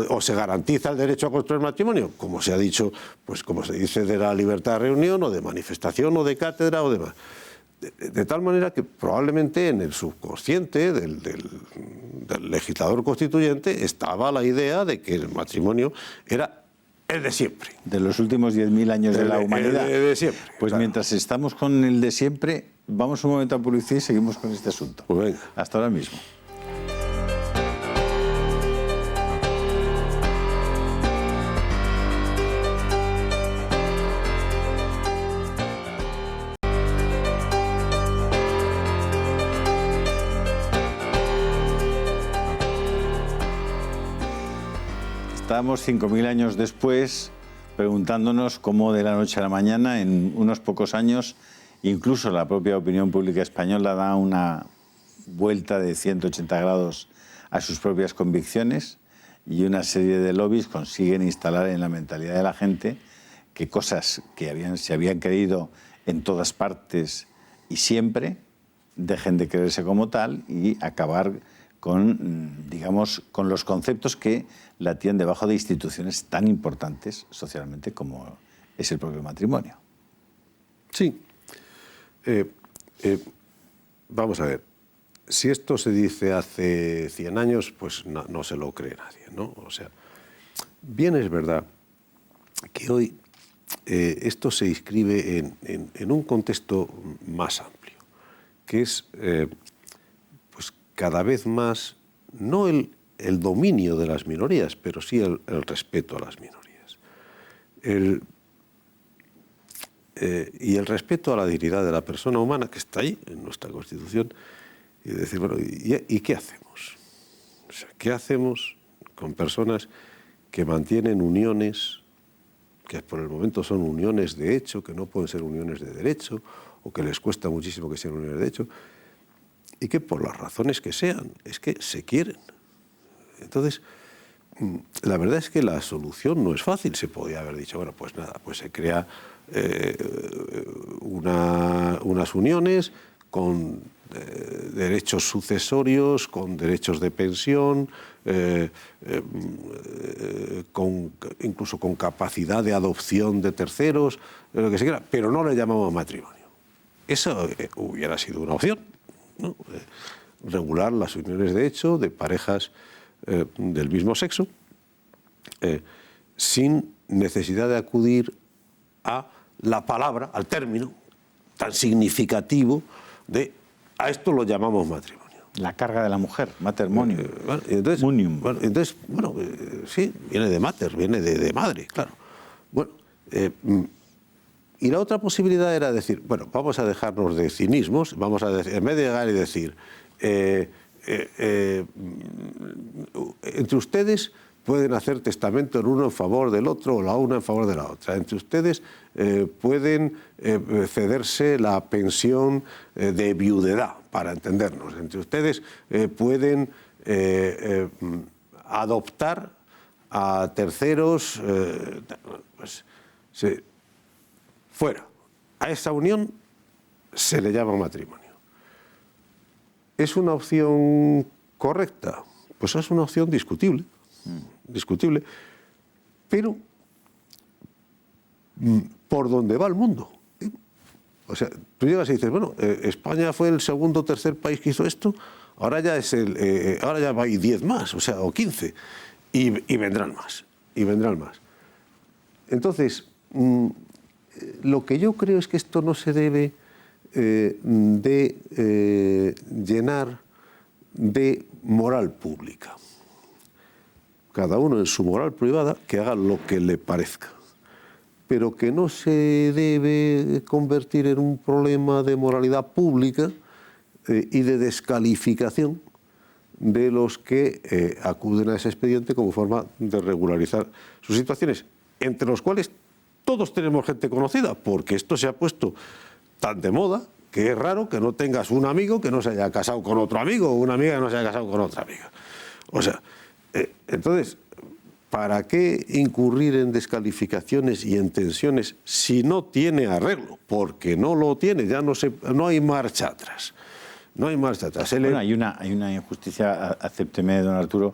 O se garantiza el derecho a contraer matrimonio, como se ha dicho, pues como se dice de la libertad de reunión, o de manifestación, o de cátedra, o demás. De tal manera que probablemente en el subconsciente del legislador constituyente estaba la idea de que el matrimonio era el de siempre. De los últimos 10.000 años de la humanidad. El de siempre. Pues claro. Mientras estamos con el de siempre, vamos un momento a publicidad y seguimos con este asunto. Pues venga. Hasta ahora mismo. Estamos 5.000 años después preguntándonos cómo de la noche a la mañana, en unos pocos años, incluso la propia opinión pública española da una vuelta de 180 grados a sus propias convicciones y una serie de lobbies consiguen instalar en la mentalidad de la gente que cosas que se habían creído en todas partes y siempre dejen de creerse como tal y acabar con, digamos, con los conceptos que latían debajo de instituciones tan importantes socialmente como es el propio matrimonio. Sí. Vamos a ver. Si esto se dice hace 100 años, pues no se lo cree nadie, ¿no? O sea, bien es verdad que hoy esto se inscribe en un contexto más amplio, que es pues cada vez más, no el dominio de las minorías, pero sí el respeto a las minorías. Y el respeto a la dignidad de la persona humana, que está ahí en nuestra Constitución, y decir, bueno, ¿y qué hacemos? O sea, ¿qué hacemos con personas que mantienen uniones, que por el momento son uniones de hecho, que no pueden ser uniones de derecho, o que les cuesta muchísimo que sean uniones de hecho, y que por las razones que sean, es que se quieren? Entonces, la verdad es que la solución no es fácil. Se podía haber dicho, bueno, pues nada, pues se crea unas uniones con derechos sucesorios, con derechos de pensión, incluso con capacidad de adopción de terceros, lo que se quiera, pero no le llamamos matrimonio. Eso hubiera sido una opción, ¿no? Regular las uniones de hecho de parejas del mismo sexo, sin necesidad de acudir a la palabra, al término tan significativo de a esto lo llamamos matrimonio. La carga de la mujer, matrimonium. Sí, viene de mater, viene de madre, claro. Bueno, y la otra posibilidad era decir, bueno, vamos a dejarnos de cinismos, vamos a decir, en vez de llegar y decir, entre ustedes pueden hacer testamento el uno en favor del otro o la una en favor de la otra. Entre ustedes pueden cederse la pensión de viudedad, para entendernos. Entre ustedes pueden adoptar a terceros, fuera. A esa unión se le llama matrimonio. ¿Es una opción correcta? Pues es una opción discutible. Discutible, pero por dónde va el mundo. O sea, tú llegas y dices, bueno, España fue el segundo o tercer país que hizo esto, ahora ya hay 10 más, o sea, o 15, y vendrán más, y vendrán más. Entonces, lo que yo creo es que esto no se debe llenar de moral pública. Cada uno en su moral privada que haga lo que le parezca, pero que no se debe convertir en un problema de moralidad pública y de descalificación de los que acuden a ese expediente como forma de regularizar sus situaciones, entre los cuales todos tenemos gente conocida, porque esto se ha puesto tan de moda que es raro que no tengas un amigo que no se haya casado con otro amigo o una amiga que no se haya casado con otra amiga. O sea, entonces, ¿para qué incurrir en descalificaciones y en tensiones si no tiene arreglo? Porque no lo tiene, ya no hay marcha atrás. No hay marcha atrás. Bueno, hay una injusticia, acépteme, don Arturo,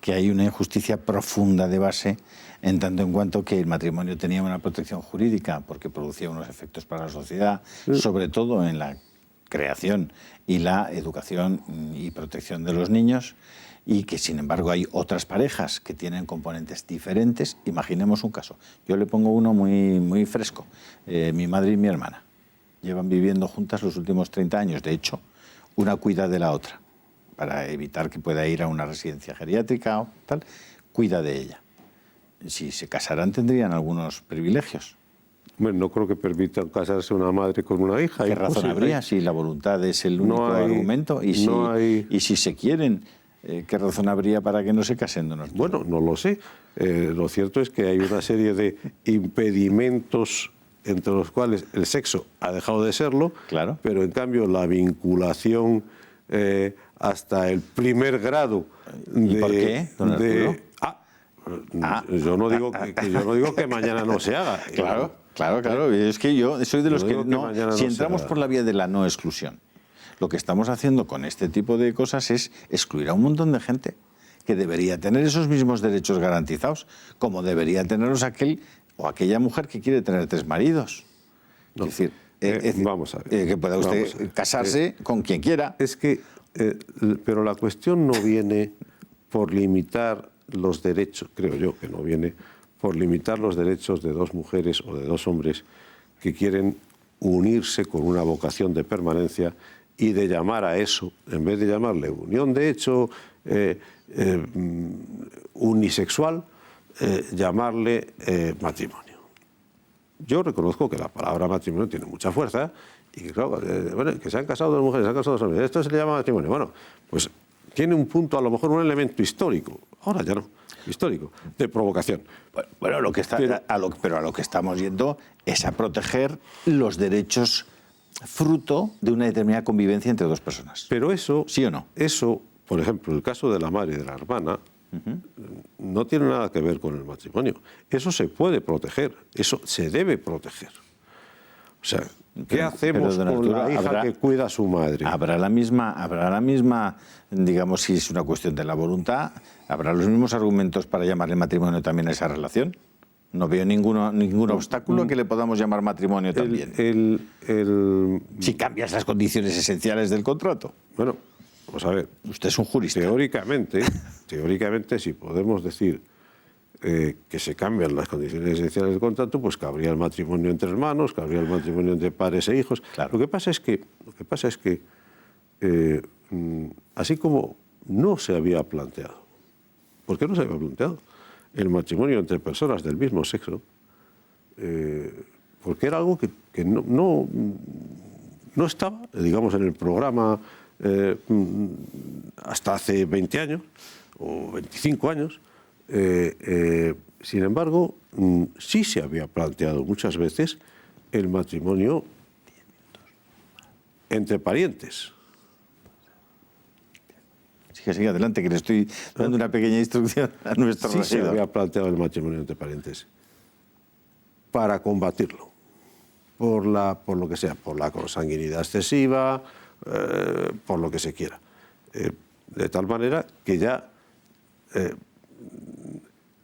que hay una injusticia profunda de base en tanto en cuanto que el matrimonio tenía una protección jurídica porque producía unos efectos para la sociedad, sobre todo en la procreación y la educación y protección de los niños, y que sin embargo hay otras parejas que tienen componentes diferentes. Imaginemos un caso. Yo le pongo uno muy fresco. Mi madre y mi hermana llevan viviendo juntas los últimos 30 años. De hecho, una cuida de la otra para evitar que pueda ir a una residencia geriátrica o tal. Cuida de ella. Si se casaran tendrían algunos privilegios. Bueno, no creo que permitan casarse una madre con una hija. ¿Qué razón habría si la voluntad es el único argumento? Y si se quieren... ¿Qué razón habría para que no se casen? Bueno, no lo sé. Lo cierto es que hay una serie de impedimentos entre los cuales el sexo ha dejado de serlo, claro, pero en cambio la vinculación hasta el primer grado... ¿Y por qué, don Arturo? Yo no digo que mañana no se haga. Claro. Es que yo soy de los que si entramos por la vía de la no exclusión, lo que estamos haciendo con este tipo de cosas es excluir a un montón de gente que debería tener esos mismos derechos garantizados, como debería tenerlos aquel o aquella mujer que quiere tener 3 maridos. No. Es decir, vamos a ver. Que pueda usted casarse con quien quiera. Es que, pero la cuestión no viene por limitar los derechos, creo yo que no viene por limitar los derechos de 2 mujeres o de 2 hombres que quieren unirse con una vocación de permanencia y de llamar a eso, en vez de llamarle unión de hecho unisexual, llamarle matrimonio. Yo reconozco que la palabra matrimonio tiene mucha fuerza y que, claro, que se han casado 2 mujeres, se han casado 2 hombres, esto se le llama matrimonio. Bueno, pues tiene un punto, a lo mejor un elemento histórico, ahora ya no, histórico, de provocación. Bueno, pero a lo que estamos yendo es a proteger los derechos fruto de una determinada convivencia entre 2 personas. Pero eso... ¿Sí o no? Eso, por ejemplo, el caso de la madre y de la hermana, no tiene nada que ver con el matrimonio. Eso se puede proteger, eso se debe proteger. O sea, ¿qué hacemos con la hija que cuida a su madre? Habrá la misma, digamos, si es una cuestión de la voluntad, habrá los mismos argumentos para llamarle matrimonio también a esa relación. No veo ningún obstáculo a que le podamos llamar matrimonio también. Si cambias las condiciones esenciales del contrato. Bueno, vamos a ver. Usted es un jurista. Teóricamente, si podemos decir que se cambian las condiciones esenciales del contrato, pues cabría el matrimonio entre hermanos, cabría el matrimonio entre padres e hijos. Claro. Lo que pasa es que así como no se había planteado, ¿por qué no se había planteado el matrimonio entre personas del mismo sexo? Porque era algo que no estaba, digamos, en el programa hasta hace 20 años o 25 años. Sin embargo, sí se había planteado muchas veces el matrimonio entre parientes. Sigue adelante, que le estoy dando una pequeña instrucción a nuestro regidor. Sí se había planteado el matrimonio entre parientes para combatirlo, por lo que sea, por la consanguinidad excesiva, por lo que se quiera. De tal manera que ya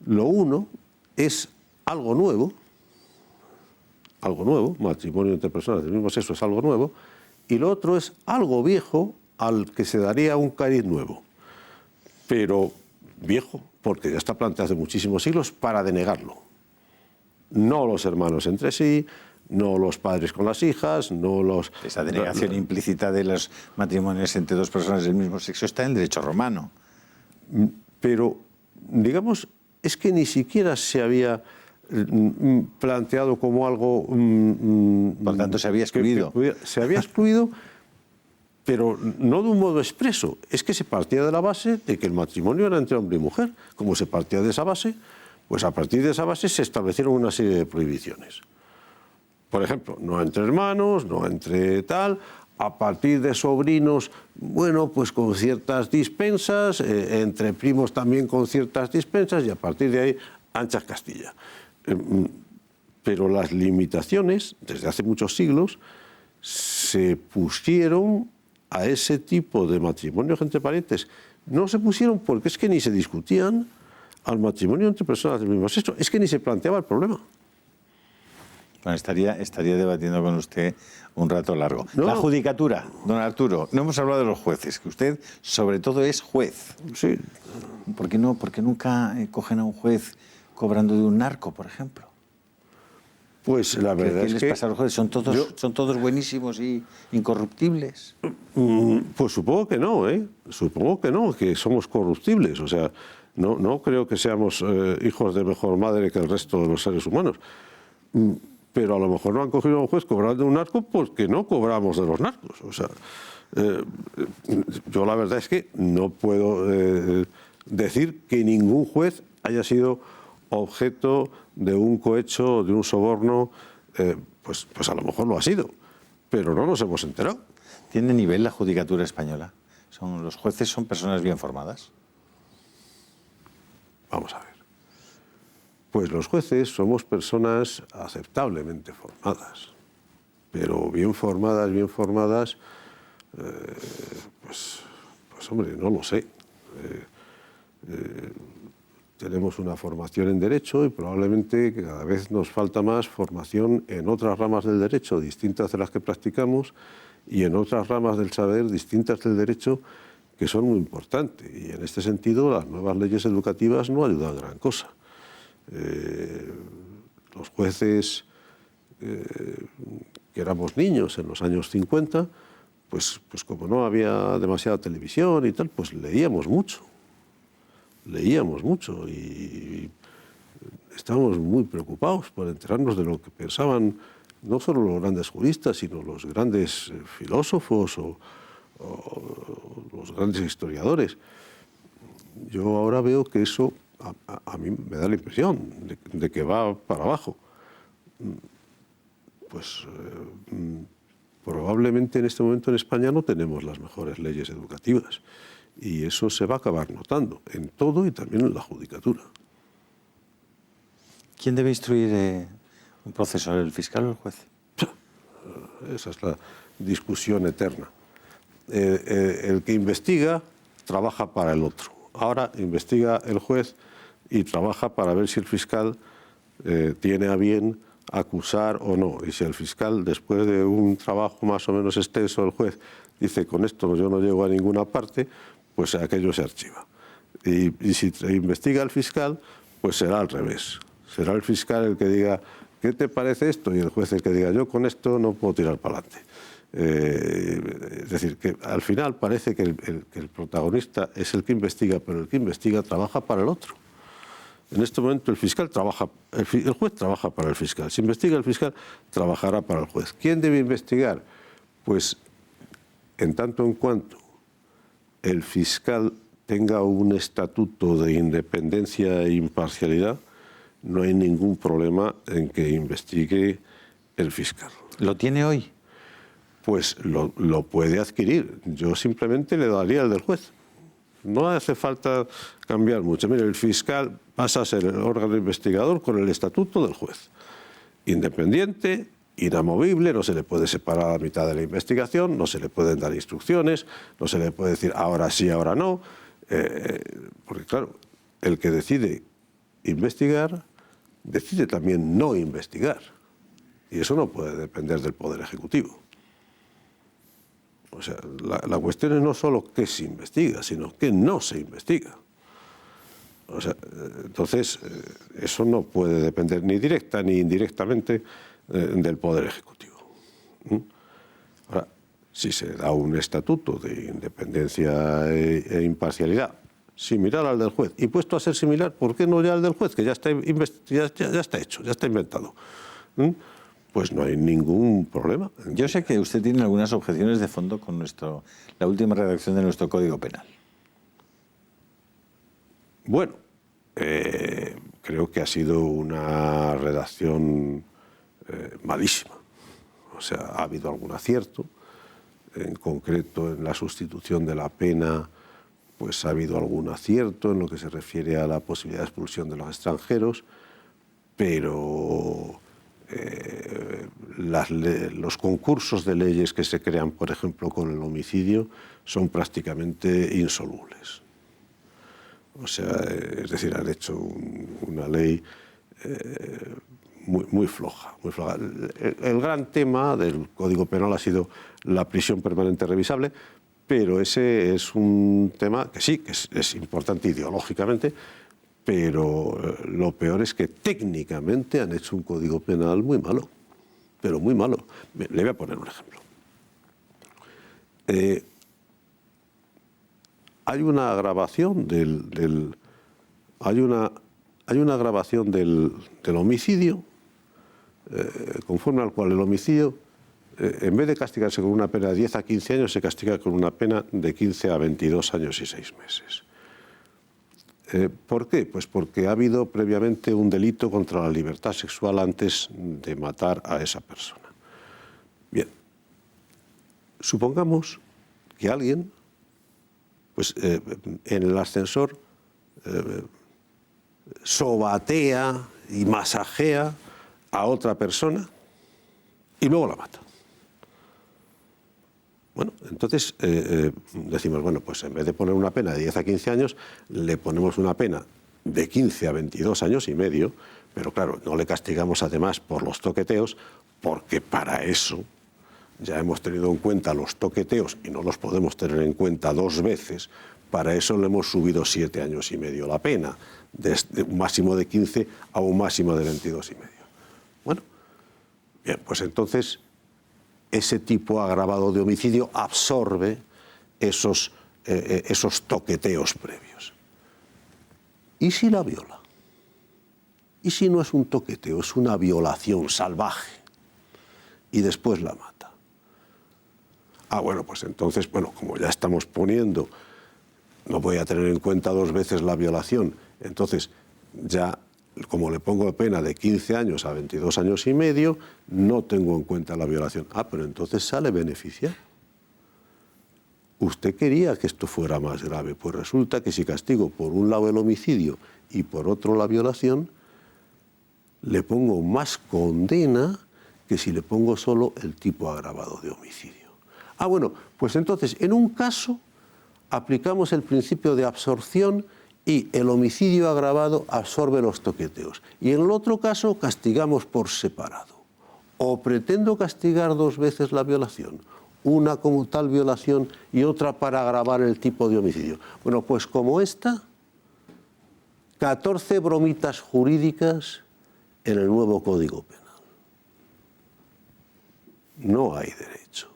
lo uno es algo nuevo, matrimonio entre personas del mismo sexo es algo nuevo, y lo otro es algo viejo al que se daría un cariz nuevo. Pero viejo, porque ya está planteado hace muchísimos siglos para denegarlo. No los hermanos entre sí, no los padres con las hijas, no los... Esa denegación implícita de los matrimonios entre 2 personas del mismo sexo está en el derecho romano. Pero, digamos, es que ni siquiera se había planteado como algo... Por tanto, se había excluido. Se había excluido, pero no de un modo expreso. Es que se partía de la base de que el matrimonio era entre hombre y mujer. Como se partía de esa base, pues a partir de esa base se establecieron una serie de prohibiciones. Por ejemplo, no entre hermanos, no entre tal... A partir de sobrinos, bueno, pues con ciertas dispensas, entre primos también con ciertas dispensas, y a partir de ahí, anchas Castilla. Pero las limitaciones, desde hace muchos siglos, se pusieron a ese tipo de matrimonios entre parientes. No se pusieron porque es que ni se discutían al matrimonio entre personas del mismo sexo, es que ni se planteaba el problema. Bueno, estaría debatiendo con usted un rato largo. No. La judicatura, don Arturo. No hemos hablado de los jueces, que usted sobre todo es juez. Sí. ¿Por qué no? ¿Por qué nunca cogen a un juez cobrando de un narco, por ejemplo? Pues la verdad ¿Qué es les que... pasa a los jueces? ¿Son todos buenísimos y incorruptibles? Pues supongo que no, ¿eh? Supongo que no, que somos corruptibles. O sea, no creo que seamos hijos de mejor madre que el resto de los seres humanos. Pero a lo mejor no han cogido a un juez cobrando de un narco porque no cobramos de los narcos. O sea, yo la verdad es que no puedo decir que ningún juez haya sido objeto de un cohecho o de un soborno. Pues a lo mejor lo ha sido, pero no nos hemos enterado. ¿Tiene nivel la judicatura española? ¿Los jueces son personas bien formadas? Vamos a ver. Pues los jueces somos personas aceptablemente formadas, pero bien formadas, pues hombre, no lo sé. Tenemos una formación en Derecho y probablemente cada vez nos falta más formación en otras ramas del Derecho, distintas de las que practicamos, y en otras ramas del saber, distintas del Derecho, que son muy importantes. Y en este sentido, las nuevas leyes educativas no ayudan gran cosa. Los jueces que éramos niños en los años 50, pues como no había demasiada televisión y tal, pues leíamos mucho y estábamos muy preocupados por enterarnos de lo que pensaban no solo los grandes juristas, sino los grandes filósofos o los grandes historiadores. Yo ahora veo que eso a mí me da la impresión de que va para abajo. Pues probablemente en este momento en España no tenemos las mejores leyes educativas y eso se va a acabar notando en todo y también en la judicatura. ¿Quién debe instruir un proceso, el fiscal o el juez? Esa es la discusión eterna. El que investiga trabaja para el otro. Ahora investiga el juez y trabaja para ver si el fiscal tiene a bien acusar o no. Y si el fiscal, después de un trabajo más o menos extenso, el juez dice con esto yo no llego a ninguna parte, pues aquello se archiva. Y si investiga el fiscal, pues será al revés. Será el fiscal el que diga, ¿qué te parece esto? Y el juez el que diga, yo con esto no puedo tirar para adelante. Es decir, que al final parece que el protagonista es el que investiga, pero el que investiga trabaja para el otro. En este momento el juez trabaja para el fiscal. Si investiga el fiscal, trabajará para el juez. ¿Quién debe investigar? Pues en tanto en cuanto el fiscal tenga un estatuto de independencia e imparcialidad, no hay ningún problema en que investigue el fiscal. ¿Lo tiene hoy? Pues lo puede adquirir. Yo simplemente le daría el del juez. No hace falta cambiar mucho. Mire, el fiscal pasa a ser el órgano investigador con el estatuto del juez. Independiente, inamovible, no se le puede separar a la mitad de la investigación, no se le pueden dar instrucciones, no se le puede decir ahora sí, ahora no. Porque claro, el que decide investigar, decide también no investigar. Y eso no puede depender del Poder Ejecutivo. O sea, la cuestión es no solo qué se investiga, sino qué no se investiga. O sea, entonces, eso no puede depender ni directa ni indirectamente del Poder Ejecutivo. Ahora, si se da un estatuto de independencia e imparcialidad similar al del juez, y puesto a ser similar, ¿por qué no ya al del juez, que ya está hecho, ya está inventado? Pues no hay ningún problema. Yo sé que usted tiene algunas objeciones de fondo con la última redacción de nuestro Código Penal. Bueno, creo que ha sido una redacción malísima. O sea, ha habido algún acierto, en concreto en la sustitución de la pena, pues ha habido algún acierto en lo que se refiere a la posibilidad de expulsión de los extranjeros, pero los concursos de leyes que se crean, por ejemplo, con el homicidio, son prácticamente insolubles. O sea, es decir, han hecho una ley muy floja, muy floja. El gran tema del Código Penal ha sido la prisión permanente revisable, pero ese es un tema que sí, que es importante ideológicamente, pero lo peor es que técnicamente han hecho un Código Penal muy malo, pero muy malo. Le voy a poner un ejemplo. Hay una grabación hay una grabación del homicidio, conforme al cual el homicidio, en vez de castigarse con una pena de 10 a 15 años, se castiga con una pena de 15 a 22 años y 6 meses. ¿Por qué? Pues porque ha habido previamente un delito contra la libertad sexual antes de matar a esa persona. Bien, supongamos que alguien, pues, en el ascensor sobatea y masajea a otra persona y luego la mata. Bueno, entonces decimos, bueno, pues en vez de poner una pena de 10 a 15 años, le ponemos una pena de 15 a 22 años y medio, pero claro, no le castigamos además por los toqueteos, porque para eso ya hemos tenido en cuenta los toqueteos y no los podemos tener en cuenta 2 veces. Para eso le hemos subido 7 años y medio la pena, desde un máximo de 15 a un máximo de 22 y medio. Bueno, bien, pues entonces ese tipo agravado de homicidio absorbe esos toqueteos previos. ¿Y si la viola? ¿Y si no es un toqueteo, es una violación salvaje y después la mata? Ah, bueno, pues entonces, bueno, como ya estamos poniendo, no voy a tener en cuenta 2 veces la violación, entonces ya, como le pongo pena de 15 años a 22 años y medio, no tengo en cuenta la violación. Ah, pero entonces sale beneficiado. Usted quería que esto fuera más grave, pues resulta que si castigo por un lado el homicidio y por otro la violación, le pongo más condena que si le pongo solo el tipo agravado de homicidio. Ah, bueno, pues entonces en un caso aplicamos el principio de absorción y el homicidio agravado absorbe los toqueteos. Y en el otro caso castigamos por separado. O pretendo castigar 2 veces la violación, una como tal violación y otra para agravar el tipo de homicidio. Bueno, pues como esta, 14 bromitas jurídicas en el nuevo Código Penal. No hay derecho.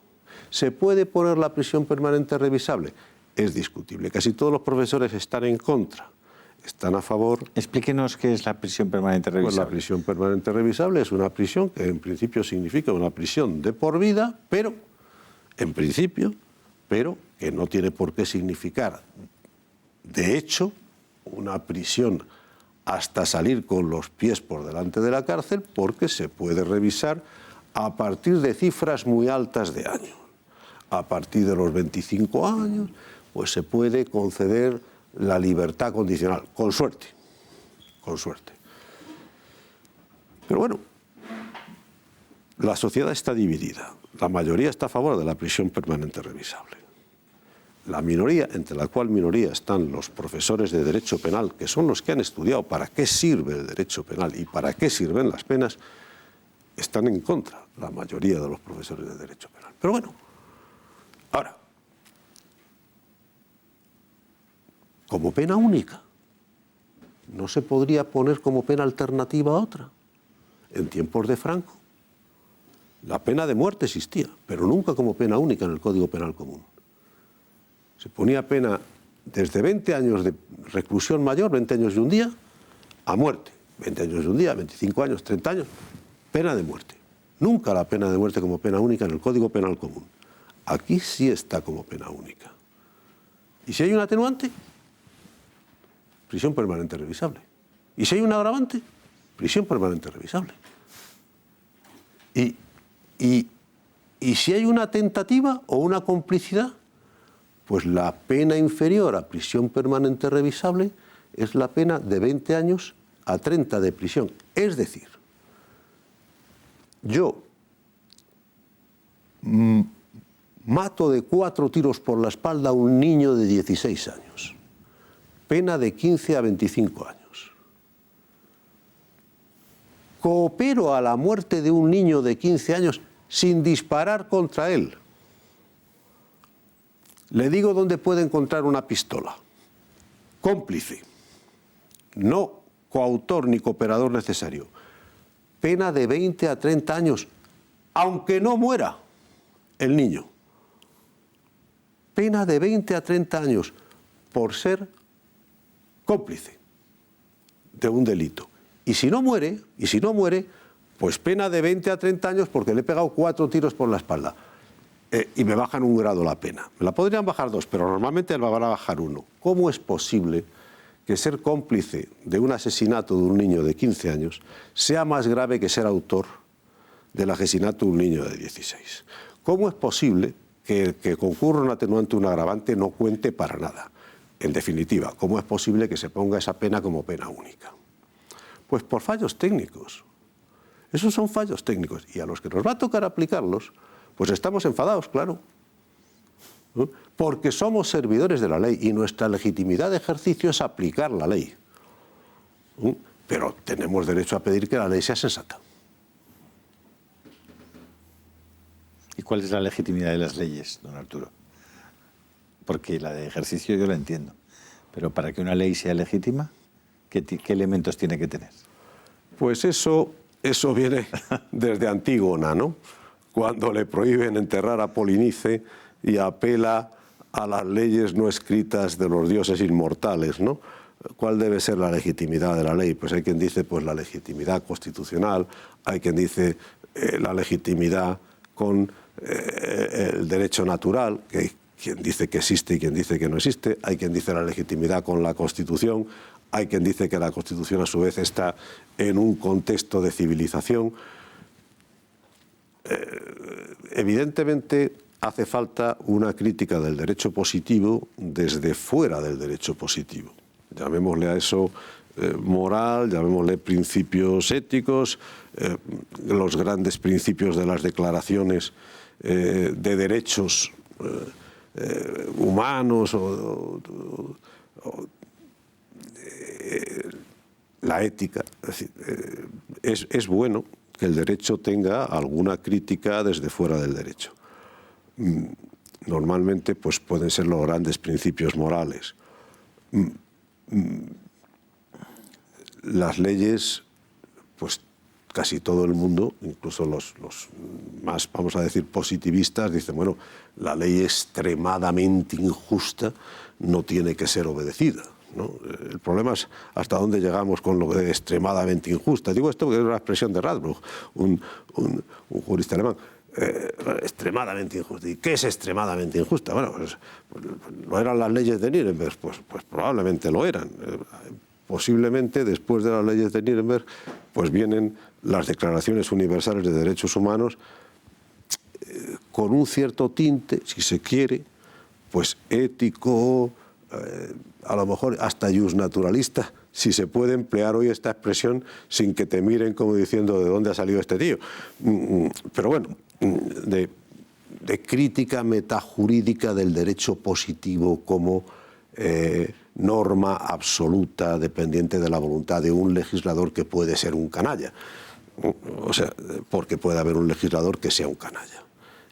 ¿Se puede poner la prisión permanente revisable? Es discutible. Casi todos los profesores están en contra. Están a favor. Explíquenos qué es la prisión permanente revisable. Pues la prisión permanente revisable es una prisión que en principio significa una prisión de por vida, pero, en principio, pero que no tiene por qué significar, de hecho, una prisión hasta salir con los pies por delante de la cárcel, porque se puede revisar a partir de cifras muy altas de años. A partir de los 25 años, pues se puede conceder la libertad condicional, con suerte, con suerte. Pero bueno, la sociedad está dividida. La mayoría está a favor de la prisión permanente revisable. La minoría, entre la cual minoría están los profesores de Derecho Penal, que son los que han estudiado para qué sirve el Derecho Penal y para qué sirven las penas, están en contra, la mayoría de los profesores de Derecho Penal. Pero bueno, ahora, como pena única, ¿no se podría poner como pena alternativa a otra? En tiempos de Franco, la pena de muerte existía, pero nunca como pena única en el Código Penal común. Se ponía pena desde 20 años de reclusión mayor, 20 años y un día, a muerte. 20 años y un día, 25 años, 30 años, pena de muerte. Nunca la pena de muerte como pena única en el Código Penal común. Aquí sí está como pena única. ¿Y si hay un atenuante? Prisión permanente revisable. ¿Y si hay un agravante? Prisión permanente revisable. ¿Y si hay una tentativa o una complicidad? Pues la pena inferior a prisión permanente revisable es la pena de 20 años a 30 de prisión. Es decir, yo mato de 4 tiros por la espalda a un niño de 16 años. Pena de 15 a 25 años. coopero a la muerte de un niño de 15 años sin disparar contra él. Le digo dónde puede encontrar una pistola. Cómplice. No coautor ni cooperador necesario. Pena de 20 a 30 años, aunque no muera el niño. Pena de 20 a 30 años por ser cómplice de un delito. Y si no muere, pues pena de 20 a 30 años porque le he pegado 4 tiros por la espalda. Y me bajan 1 grado la pena. Me la podrían bajar 2, pero normalmente me van a bajar 1. ¿Cómo es posible que ser cómplice de un asesinato de un niño de 15 años sea más grave que ser autor del asesinato de un niño de 16? ¿Cómo es posible que el que concurra un atenuante o un agravante no cuente para nada? En definitiva, ¿cómo es posible que se ponga esa pena como pena única? Pues por fallos técnicos. Esos son fallos técnicos. Y a los que nos va a tocar aplicarlos, pues estamos enfadados, claro. ¿No? Porque somos servidores de la ley y nuestra legitimidad de ejercicio es aplicar la ley. ¿No? Pero tenemos derecho a pedir que la ley sea sensata. ¿Y cuál es la legitimidad de las leyes, don Arturo? Porque la de ejercicio yo la entiendo. Pero para que una ley sea legítima, ¿qué elementos tiene que tener? Pues eso viene desde Antígona, ¿no? Cuando le prohíben enterrar a Polinice y apela a las leyes no escritas de los dioses inmortales, ¿no? ¿Cuál debe ser la legitimidad de la ley? Pues hay quien dice pues la legitimidad constitucional, hay quien dice la legitimidad con el derecho natural, que hay quien dice que existe y quien dice que no existe, hay quien dice la legitimidad con la Constitución, hay quien dice que la Constitución a su vez está en un contexto de civilización. Evidentemente hace falta una crítica del derecho positivo desde fuera del derecho positivo. Llamémosle a eso moral, llamémosle principios éticos, los grandes principios de las declaraciones de derechos humanos la ética. Es bueno que el derecho tenga alguna crítica desde fuera del derecho. Normalmente pues pueden ser los grandes principios morales. Las leyes, pues casi todo el mundo, incluso los más, vamos a decir, positivistas, dicen, bueno, la ley extremadamente injusta no tiene que ser obedecida, ¿no? El problema es hasta dónde llegamos con lo de extremadamente injusta. Digo esto porque es una expresión de Radbruch, un jurista alemán. Extremadamente injusta. ¿Y qué es extremadamente injusta? Bueno, pues ¿lo eran las leyes de Nuremberg? Pues probablemente lo eran. Posiblemente después de las leyes de Nuremberg pues vienen las declaraciones universales de derechos humanos con un cierto tinte, si se quiere, pues ético, a lo mejor hasta justnaturalista, si se puede emplear hoy esta expresión sin que te miren como diciendo de dónde ha salido este tío. Pero bueno, de crítica metajurídica del derecho positivo como norma absoluta dependiente de la voluntad de un legislador que puede ser un canalla. O sea, porque puede haber un legislador que sea un canalla.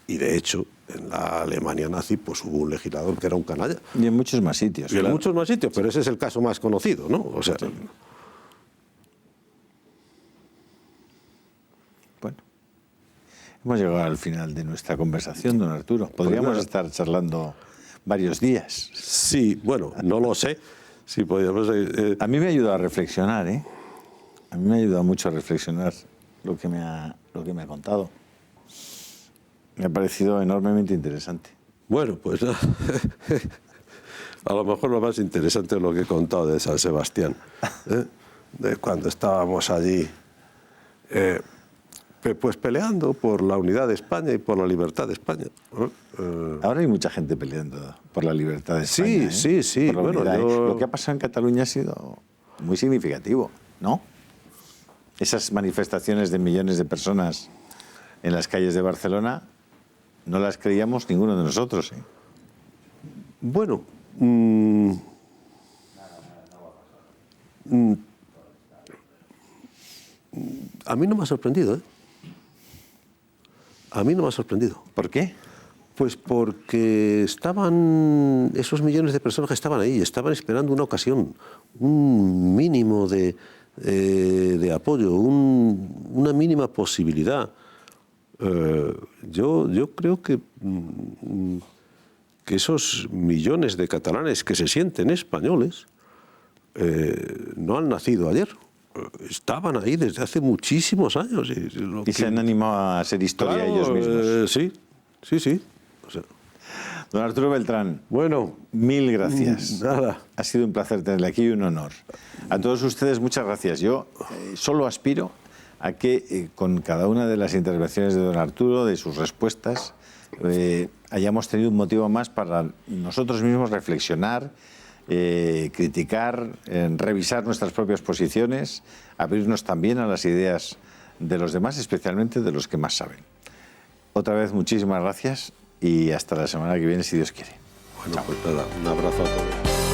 Y de hecho, en la Alemania nazi pues hubo un legislador que era un canalla. Y en muchos más sitios. Y en muchos más sitios, pero ese es el caso más conocido, ¿no? O sea, sí. Bueno, hemos llegado al final de nuestra conversación, don Arturo. Podríamos estar charlando varios días. Sí, bueno, no lo sé. Sí, podríamos, a mí me ha ayudado a reflexionar, ¿eh? A mí me ha ayudado mucho a reflexionar lo que me ha contado. Me ha parecido enormemente interesante. Bueno, pues a lo mejor lo más interesante es lo que he contado de San Sebastián, de cuando estábamos allí, pues peleando por la unidad de España y por la libertad de España. Ahora hay mucha gente peleando por la libertad de España. Sí. Bueno, lo que ha pasado en Cataluña ha sido muy significativo, ¿no? Esas manifestaciones de millones de personas en las calles de Barcelona no las creíamos ninguno de nosotros, ¿eh? Bueno, A mí no me ha sorprendido, ¿eh? A mí no me ha sorprendido. ¿Por qué? Pues porque estaban, esos millones de personas que estaban ahí, estaban esperando una ocasión, un mínimo de apoyo, una mínima posibilidad. Yo creo que esos millones de catalanes que se sienten españoles no han nacido ayer. Estaban ahí desde hace muchísimos años. Y se han animado a hacer historia ellos mismos. Sí. O sea, Don Arturo Beltrán, bueno, mil gracias. Nada. Ha sido un placer tenerle aquí y un honor. A todos ustedes, muchas gracias. Yo solo aspiro a que con cada una de las intervenciones de don Arturo, de sus respuestas, hayamos tenido un motivo más para nosotros mismos reflexionar, criticar, revisar nuestras propias posiciones, abrirnos también a las ideas de los demás, especialmente de los que más saben. Otra vez, muchísimas gracias y hasta la semana que viene, si Dios quiere. Bueno, pues nada, un abrazo a todos.